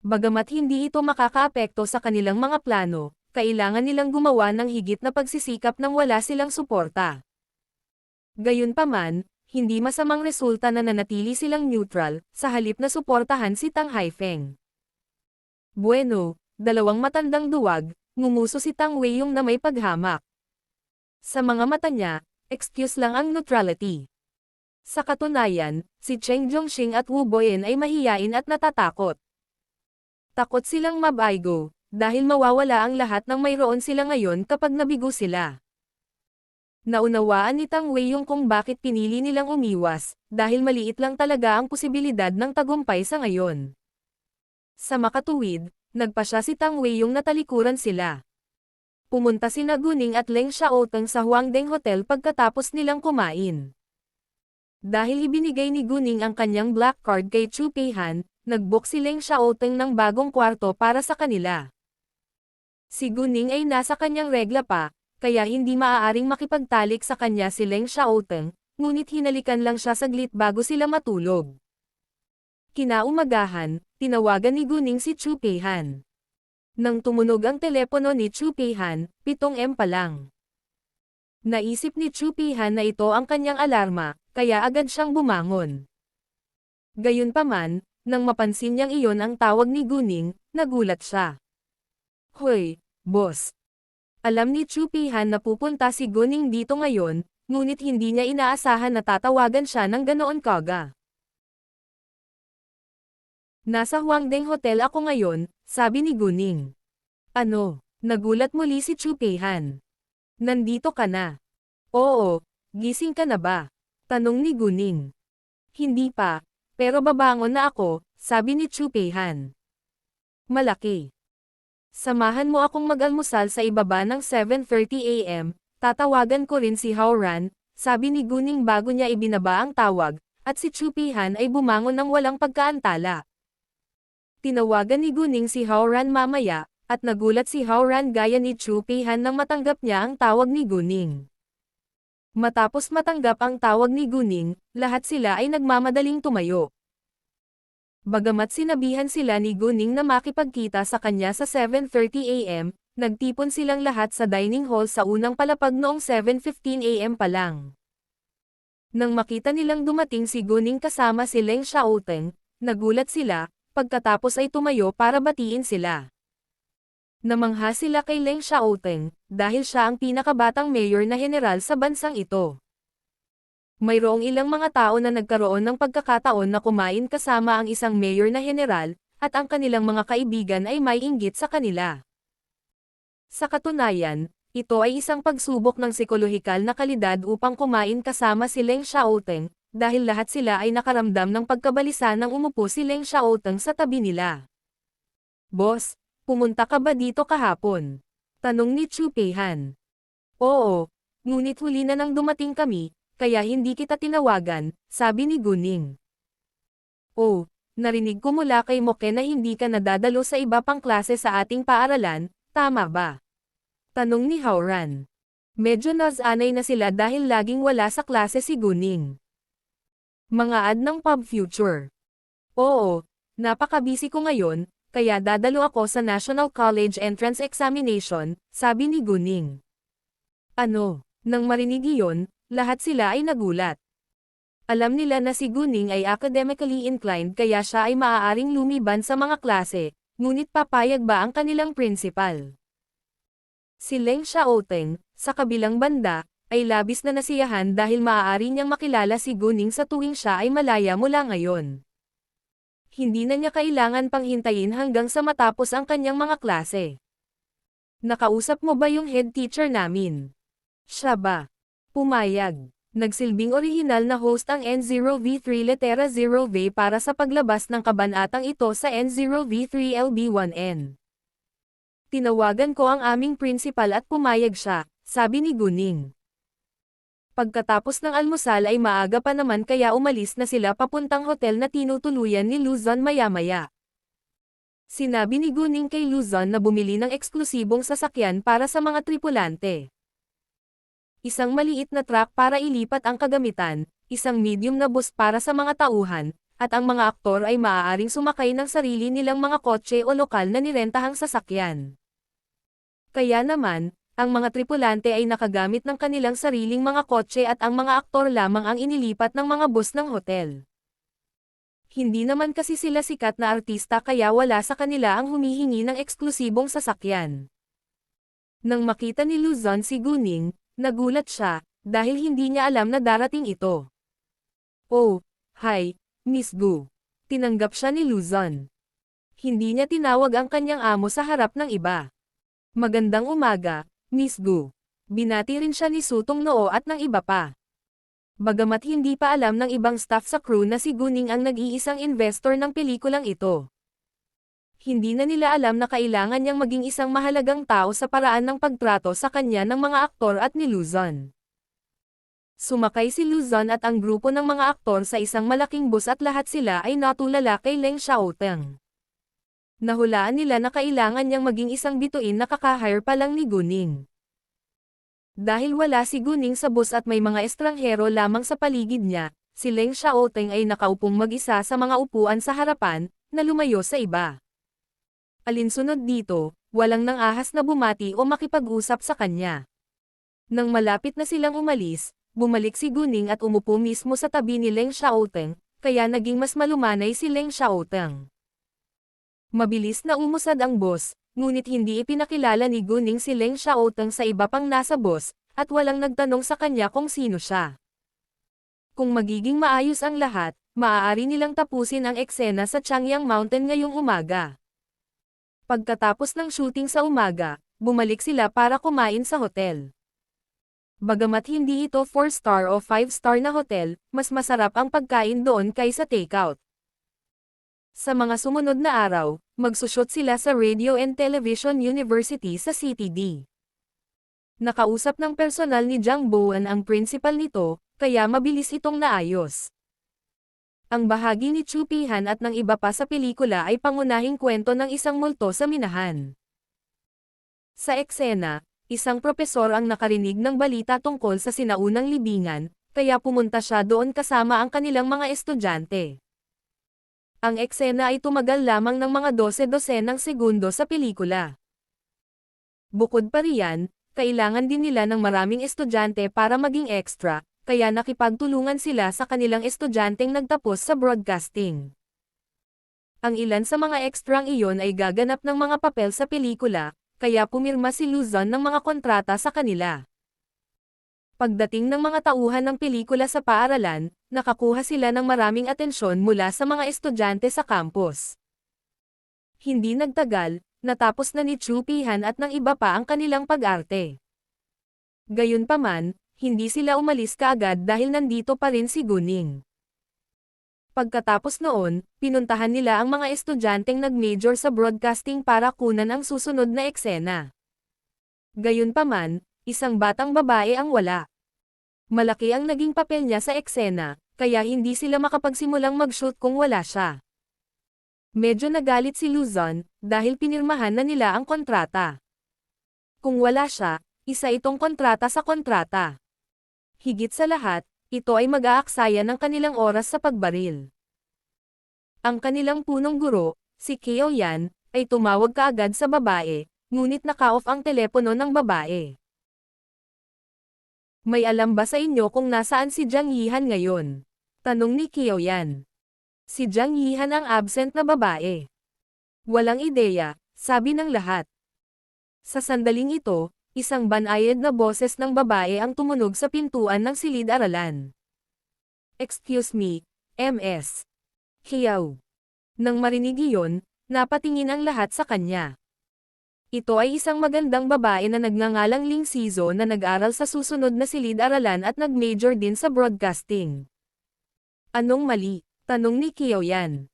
Bagamat hindi ito makakaapekto sa kanilang mga plano, kailangan nilang gumawa ng higit na pagsisikap nang wala silang suporta. Gayunpaman, hindi masamang resulta na nanatili silang neutral, sa halip na suportahan si Tang Haifeng. Bueno, dalawang matandang duwag, ngumuso si Tang Weiyong na may paghamak. Sa mga mata niya, excuse lang ang neutrality. Sa katunayan, si Cheng Zhongxing at Wu Boyan ay mahiyain at natatakot. Takot silang mabaygo, dahil mawawala ang lahat ng mayroon sila ngayon kapag nabigo sila. Naunawaan ni Tang Weiyong kung bakit pinili nilang umiwas, dahil maliit lang talaga ang posibilidad ng tagumpay sa ngayon. Sa makatuwid, nagpa siya si Tang Weiyong na talikuran sila. Pumunta sina Guning at Leng Xiaoteng sa Huangdeng Hotel pagkatapos nilang kumain. Dahil ibinigay ni Guning ang kanyang black card kay Chu Peihan, nag-book si Leng Xiaoteng ng bagong kwarto para sa kanila. Si Guning ay nasa kanyang regla pa, kaya hindi maaaring makipagtalik sa kanya si Leng Xiaoteng, ngunit hinalikan lang siya saglit bago sila matulog. Kinaumagahan, tinawagan ni Guning si Chu Peihan. Nang tumunog ang telepono ni Chu Peihan, 7 pa lang. Naisip ni Chu Peihan na ito ang kanyang alarma, kaya agad siyang bumangon. Gayunpaman, nang mapansin niyang iyon ang tawag ni Guning, nagulat siya. Hoy, boss! Alam ni Chu Peihan na pupunta si Guning dito ngayon, ngunit hindi niya inaasahan na tatawagan siya ng ganoon kaga. Nasa Huangdeng Hotel ako ngayon, sabi ni Guning. Ano? Nagulat muli si Chu Peihan. Nandito ka na? Oo, gising ka na ba? Tanong ni Guning. Hindi pa, pero babangon na ako, sabi ni Chu Peihan. Malaki. Samahan mo akong mag-almusal sa ibaba ng 7:30 AM, tatawagan ko rin si Hao Ran, sabi ni Guning bago niya ibinaba ang tawag, at si Chu Peihan ay bumangon ng walang pagkaantala. Tinawagan ni Guning si Hao Ran mamaya, at nagulat si Hao Ran gaya ni Chu Peihan nang matanggap niya ang tawag ni Guning. Matapos matanggap ang tawag ni Guning, lahat sila ay nagmamadaling tumayo. Bagamat sinabihan sila ni Guning na makipagkita sa kanya sa 7:30 AM, nagtipon silang lahat sa dining hall sa unang palapag noong 7:15 AM pa lang. Nang makita nilang dumating si Guning kasama si Leng Xiaoteng, nagulat sila, pagkatapos ay tumayo para batiin sila. Namangha sila kay Leng Xiaoteng, dahil siya ang pinakabatang mayor na general sa bansang ito. Mayroong ilang mga tao na nagkaroon ng pagkakataon na kumain kasama ang isang mayor na general, at ang kanilang mga kaibigan ay may inggit sa kanila. Sa katunayan, ito ay isang pagsubok ng psikolohikal na kalidad upang kumain kasama si Leng Xiaoteng, dahil lahat sila ay nakaramdam ng pagkabalisa nang umupo si Leng Xiaoteng sa tabi nila. Boss, pumunta ka ba dito kahapon? Tanong ni Chu Peihan. Oo, ngunit huli na nang dumating kami, kaya hindi kita tinawagan, sabi ni Guning. Oh, narinig ko mula kay Moke na hindi ka nadadalo sa iba pang klase sa ating paaralan, tama ba? Tanong ni Hao Ran. Medyo nasanay na sila dahil laging wala sa klase si Guning. Mga ad ng Pub Future. Oo, napaka-busy ko ngayon, kaya dadalo ako sa National College Entrance Examination, sabi ni Guning. Ano? Nang marinig iyon, lahat sila ay nagulat. Alam nila na si Guning ay academically inclined kaya siya ay maaaring lumiban sa mga klase, ngunit papayag ba ang kanilang principal? Si Leng Xiaoteng, sa kabilang banda, ay labis na nasiyahan dahil maaari niyang makilala si Guning sa tuwing siya ay malaya mula ngayon. Hindi na niya kailangan pang hintayin hanggang sa matapos ang kanyang mga klase. Nakausap mo ba yung head teacher namin? Siya ba? Pumayag. Nagsilbing orihinal na host ang N0V3 Letera 0V para sa paglabas ng kabanatang ito sa N0V3 LB1N. Tinawagan ko ang aming principal at pumayag siya, sabi ni Guning. Pagkatapos ng almusal ay maaga pa naman kaya umalis na sila papuntang hotel na tinutuluyan ni Luzon maya-maya. Sinabi ni Guning kay Luzon na bumili ng eksklusibong sasakyan para sa mga tripulante. Isang maliit na truck para ilipat ang kagamitan, isang medium na bus para sa mga tauhan, at ang mga aktor ay maaaring sumakay ng sarili nilang mga kotse o lokal na nirentahang sasakyan. Kaya naman, ang mga tripulante ay nakagamit ng kanilang sariling mga kotse at ang mga aktor lamang ang inilipat ng mga bus ng hotel. Hindi naman kasi sila sikat na artista kaya wala sa kanila ang humihingi ng eksklusibong sasakyan. Nang makita ni Luzon si Guning, nagulat siya, dahil hindi niya alam na darating ito. Oh, hi, Miss Gu. Tinanggap siya ni Luzon. Hindi niya tinawag ang kanyang amo sa harap ng iba. Magandang umaga, Miss Gu. Binati rin siya ni Sutong Noo at ng iba pa. Bagamat hindi pa alam ng ibang staff sa crew na si Guning ang nag-iisang investor ng pelikulang ito. Hindi na nila alam na kailangan niyang maging isang mahalagang tao sa paraan ng pagtrato sa kanya ng mga aktor at ni Luzon. Sumakay si Luzon at ang grupo ng mga aktor sa isang malaking bus at lahat sila ay natulala kay Leng Xiaoteng. Nahulaan nila na kailangan niyang maging isang bituin na kaka-hire pa lang ni Guning. Dahil wala si Guning sa bus at may mga estranghero lamang sa paligid niya, si Leng Xiaoteng ay nakaupong mag-isa sa mga upuan sa harapan, na lumayo sa iba. Alinsunod dito, walang nang ahas na bumati o makipag-usap sa kanya. Nang malapit na silang umalis, bumalik si Guning at umupo mismo sa tabi ni Leng Xiaoteng, kaya naging mas malumanay si Leng Xiaoteng. Mabilis na umusad ang bus, ngunit hindi ipinakilala ni Guning si Leng Xiaoteng sa iba pang nasa bus, at walang nagtanong sa kanya kung sino siya. Kung magiging maayos ang lahat, maaari nilang tapusin ang eksena sa Changyang Mountain ngayong umaga. Pagkatapos ng shooting sa umaga, bumalik sila para kumain sa hotel. Bagamat hindi ito 4-star o 5-star na hotel, mas masarap ang pagkain doon kaysa takeout. Sa mga sumunod na araw, magsushoot sila sa Radio and Television University sa CTD. Nakausap ng personal ni Jang Boan ang principal nito, kaya mabilis itong naayos. Ang bahagi ni Chu Pihan at ng iba pa sa pelikula ay pangunahing kwento ng isang multo sa minahan. Sa eksena, isang propesor ang nakarinig ng balita tungkol sa sinaunang libingan, kaya pumunta siya doon kasama ang kanilang mga estudyante. Ang eksena ay tumagal lamang ng mga 12-dosenang segundo sa pelikula. Bukod pa riyan, kailangan din nila ng maraming estudyante para maging extra, kaya nakipagtulungan sila sa kanilang estudyanteng nagtapos sa broadcasting. Ang ilan sa mga ekstrang iyon ay gaganap ng mga papel sa pelikula, kaya pumirma si Luzon ng mga kontrata sa kanila. Pagdating ng mga tauhan ng pelikula sa paaralan, nakakuha sila ng maraming atensyon mula sa mga estudyante sa campus. Hindi nagtagal, natapos na ni Chu Pihan at ng iba pa ang kanilang pag-arte. Gayunpaman, hindi sila umalis kaagad dahil nandito pa rin si Guning. Pagkatapos noon, pinuntahan nila ang mga estudyanteng nag-major sa broadcasting para kunan ang susunod na eksena. Gayunpaman, isang batang babae ang wala. Malaki ang naging papel niya sa eksena, kaya hindi sila makapagsimulang mag-shoot kung wala siya. Medyo nagalit si Luzon, dahil pinirmahan na nila ang kontrata. Kung wala siya, isa itong kontrata sa kontrata. Higit sa lahat, ito ay mag-aaksaya ng kanilang oras sa pagbaril. Ang kanilang punong guro, si Keo Yan, ay tumawag kaagad sa babae, ngunit naka-off ang telepono ng babae. May alam ba sa inyo kung nasaan si Jiang Yihan ngayon? Tanong ni Qiaoyan. Si Jiang Yihan ang absent na babae. Walang ideya, sabi ng lahat. Sa sandaling ito, isang banayad na boses ng babae ang tumunog sa pintuan ng silid-aralan. Excuse me, Ms. Qiao. Nang marinig iyon, napatingin ang lahat sa kanya. Ito ay isang magandang babae na nagngangalang Ling Sizo na nag-aral sa susunod na silid-aralan at nag-major din sa broadcasting. Anong mali? Tanong ni Qiaoyan.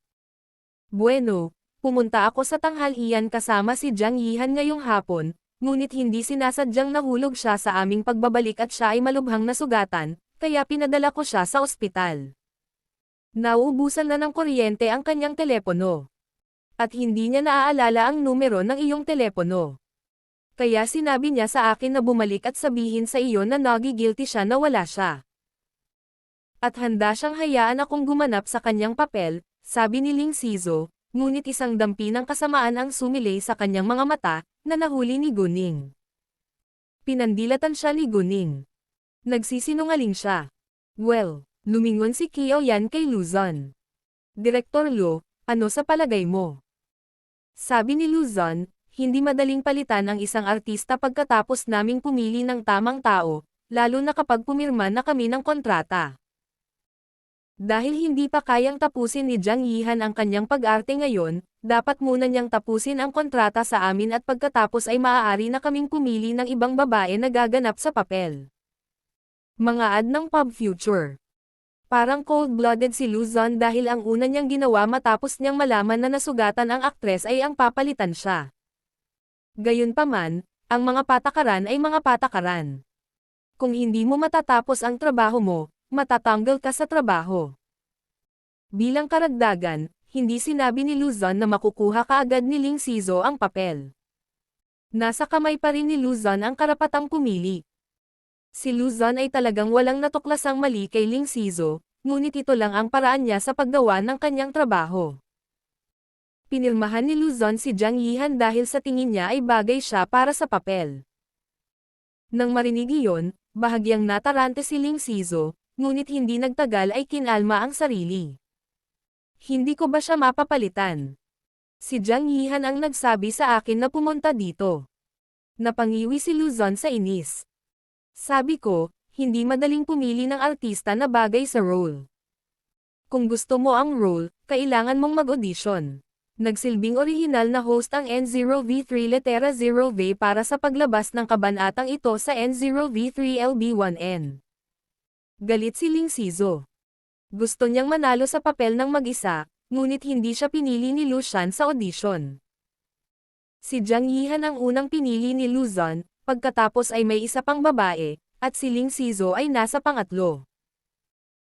Bueno, pumunta ako sa tanghalian kasama si Jiang Yihan ngayong hapon, ngunit hindi sinasadyang nahulog siya sa aming pagbabalik at siya ay malubhang nasugatan, kaya pinadala ko siya sa ospital. Nauubusan na ng kuryente ang kanyang telepono. At hindi niya naaalala ang numero ng iyong telepono. Kaya sinabi niya sa akin na bumalik at sabihin sa iyo na nagi-guilty siya na wala siya. At handa siyang hayaan akong gumanap sa kanyang papel, sabi ni Ling Sizo, ngunit isang dampi ng kasamaan ang sumilay sa kanyang mga mata, na nahuli ni Guning. Pinandilatan siya ni Guning. Nagsisinungaling siya. Well, lumingon si Qiaoyan kay Luzon. Direktor Lu, ano sa palagay mo? Sabi ni Luzon, hindi madaling palitan ang isang artista pagkatapos naming pumili ng tamang tao, lalo na kapag pumirma na kami ng kontrata. Dahil hindi pa kayang tapusin ni Jiang Yihan ang kanyang pag-arte ngayon, dapat muna niyang tapusin ang kontrata sa amin at pagkatapos ay maaari na kaming pumili ng ibang babae na gaganap sa papel. Mga ad ng Pop Future. Parang cold-blooded si Luzon dahil ang una niyang ginawa matapos niyang malaman na nasugatan ang aktres ay ang papalitan siya. Gayunpaman, ang mga patakaran ay mga patakaran. Kung hindi mo matatapos ang trabaho mo, matatanggal ka sa trabaho. Bilang karagdagan, hindi sinabi ni Luzon na makukuha kaagad ni Ling Sizo ang papel. Nasa kamay pa rin ni Luzon ang karapatang pumili. Si Luzon ay talagang walang natuklasang mali kay Ling Sizo, ngunit ito lang ang paraan niya sa paggawa ng kanyang trabaho. Pinirmahan ni Luzon si Jiang Yihan dahil sa tingin niya ay bagay siya para sa papel. Nang marinig iyon, bahagyang natarante si Ling Sizo, ngunit hindi nagtagal ay kinalma ang sarili. Hindi ko ba siya mapapalitan? Si Jiang Yihan ang nagsabi sa akin na pumunta dito. Napangiwi si Luzon sa inis. Sabi ko, hindi madaling pumili ng artista na bagay sa role. Kung gusto mo ang role, kailangan mong mag-audition. Nagsilbing orihinal na host ang N0V3 Letera 0V para sa paglabas ng kabanatang ito sa N0V3LB1N. Galit si Ling Sizo. Gusto niyang manalo sa papel ng mag-isa, ngunit hindi siya pinili ni Lucian sa audition. Si Jiang Yihan ang unang pinili ni Luzon, pagkatapos ay may isa pang babae, at si Ling Sizo ay nasa pangatlo.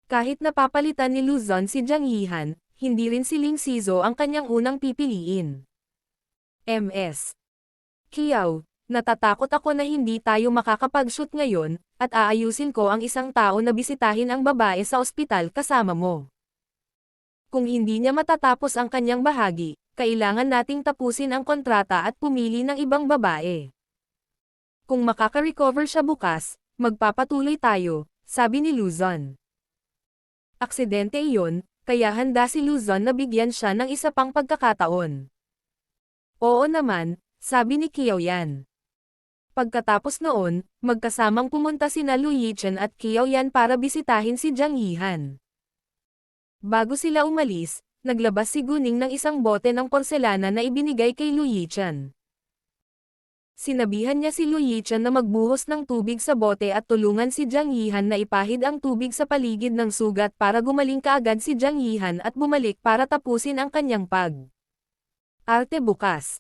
Kahit napapalitan ni Luzon si Jiang Yihan, hindi rin si Ling Sizo ang kanyang unang pipiliin. Ms. Qiao, natatakot ako na hindi tayo makakapag-shoot ngayon, at aayusin ko ang isang tao na bisitahin ang babae sa ospital kasama mo. Kung hindi niya matatapos ang kanyang bahagi, kailangan nating tapusin ang kontrata at pumili ng ibang babae. Kung makaka-recover siya bukas, magpapatuloy tayo, sabi ni Luzon. Aksidente iyon, kaya handa si Luzon na bigyan siya ng isa pang pagkakataon. Oo naman, sabi ni Qiaoyan. Pagkatapos noon, magkasamang pumunta sina Lu Yichen at Qiaoyan para bisitahin si Jiang Yihan. Bago sila umalis, naglabas si Guning ng isang bote ng porselana na ibinigay kay Lu Yichen. Sinabihan niya si Lu Yichen na magbuhos ng tubig sa bote at tulungan si Jiang Yihan na ipahid ang tubig sa paligid ng sugat para gumaling kaagad si Jiang Yihan at bumalik para tapusin ang kanyang pag-arte bukas.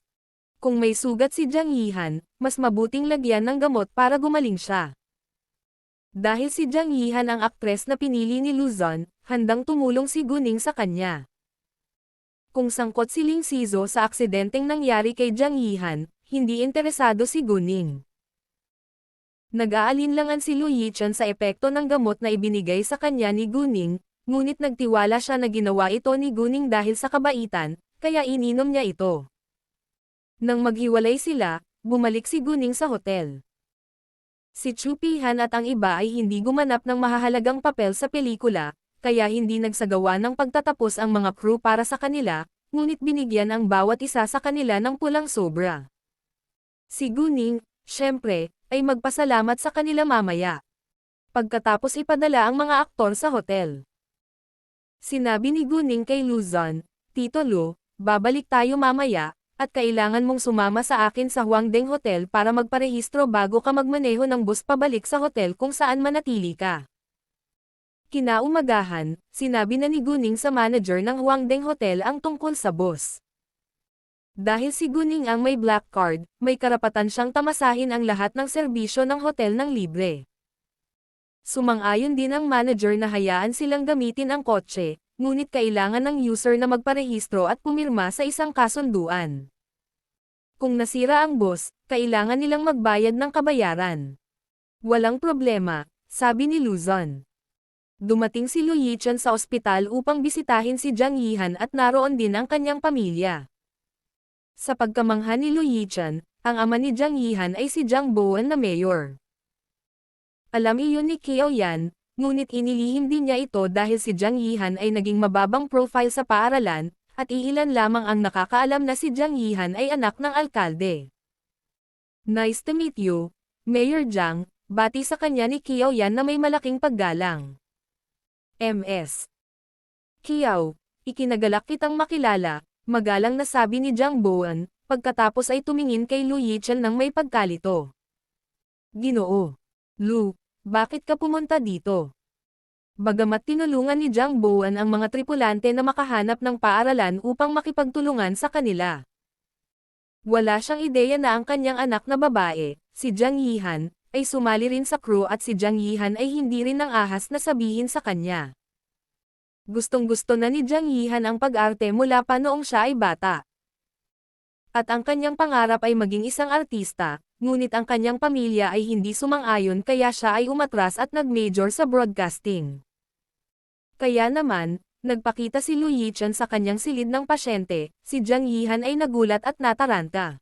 Kung may sugat si Jiang Yihan, mas mabuting lagyan ng gamot para gumaling siya. Dahil si Jiang Yihan ang aktres na pinili ni Luzon, handang tumulong si Guning sa kanya. Kung sangkot si Ling Sizo sa aksidenteng nangyari kay Jiang Yihan, hindi interesado si Guning. Nag-aalinlangan si Lu Yichen sa epekto ng gamot na ibinigay sa kanya ni Guning, ngunit nagtiwala siya na ginawa ito ni Guning dahil sa kabaitan, kaya ininom niya ito. Nang maghiwalay sila, bumalik si Guning sa hotel. Si Chu Pihan at ang iba ay hindi gumanap ng mahahalagang papel sa pelikula, kaya hindi nagsagawa ng pagtatapos ang mga crew para sa kanila, ngunit binigyan ang bawat isa sa kanila ng pulang sobra. Si Guning, syempre, ay magpasalamat sa kanila mamaya. Pagkatapos ipadala ang mga aktor sa hotel. Sinabi ni Guning kay Luzon, "Tito Lu, babalik tayo mamaya, at kailangan mong sumama sa akin sa Huangdeng Hotel para magparehistro bago ka magmaneho ng bus pabalik sa hotel kung saan manatili ka." Kinaumagahan, sinabi na ni Guning sa manager ng Huangdeng Hotel ang tungkol sa bus. Dahil si Guning ang may black card, may karapatan siyang tamasahin ang lahat ng serbisyo ng hotel ng libre. Sumang-ayon din ang manager na hayaan silang gamitin ang kotse, ngunit kailangan ng user na magparehistro at pumirma sa isang kasunduan. Kung nasira ang bus, kailangan nilang magbayad ng kabayaran. Walang problema, sabi ni Luzon. Dumating si Lu Yichen sa ospital upang bisitahin si Jiang Yihan at naroon din ang kanyang pamilya. Sa pagkamangha ni Lu Yichen, ang ama ni Jiang Yihan ay si Jiang Bowen na mayor. Alam iyon ni Qiao Yan, ngunit inilihim din niya ito dahil si Jiang Yihan ay naging mababang profile sa paaralan, at iilan lamang ang nakakaalam na si Jiang Yihan ay anak ng alkalde. "Nice to meet you, Mayor Jiang," bati sa kanya ni Qiao Yan na may malaking paggalang. "MS. Qiao, ikinagalak kitang makilala," magalang na sabi ni Jiang Bowen, pagkatapos ay tumingin kay Lu Yichen ng may pagkalito. "Ginoo. Lu, bakit ka pumunta dito?" Bagamat tinulungan ni Jiang Bowen ang mga tripulante na makahanap ng paaralan upang makipagtulungan sa kanila. Wala siyang ideya na ang kanyang anak na babae, si Jiang Yihan, ay sumali rin sa crew at si Jiang Yihan ay hindi rin nang ahas na sabihin sa kanya. Gustong-gusto na ni Jiang Yihan ang pag-arte mula pa noong siya ay bata. At ang kanyang pangarap ay maging isang artista, ngunit ang kanyang pamilya ay hindi sumang-ayon kaya siya ay umatras at nag-major sa broadcasting. Kaya naman, nagpakita si Lu Yichen sa kanyang silid ng pasyente, si Jiang Yihan ay nagulat at nataranta.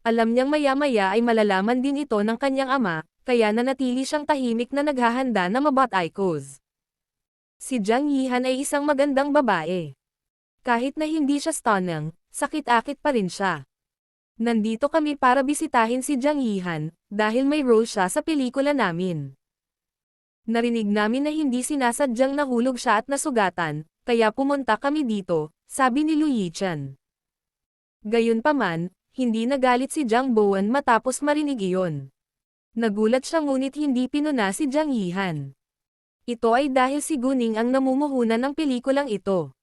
Alam niyang maya-maya ay malalaman din ito ng kanyang ama, kaya nanatili siyang tahimik na naghahanda na mabat-icos. Si Jiang Yihan ay isang magandang babae. Kahit na hindi siya stunning, sakit-akit pa rin siya. "Nandito kami para bisitahin si Jiang Yihan, dahil may role siya sa pelikula namin. Narinig namin na hindi sinasadyang nahulog siya at nasugatan, kaya pumunta kami dito," sabi ni Lu Yichen. Gayunpaman, hindi nagalit si Jiang Bowen matapos marinig iyon. Nagulat siya ngunit hindi pinuna si Jiang Yihan. Ito ay dahil si Guning ang namumuhunan ng pelikulang ito.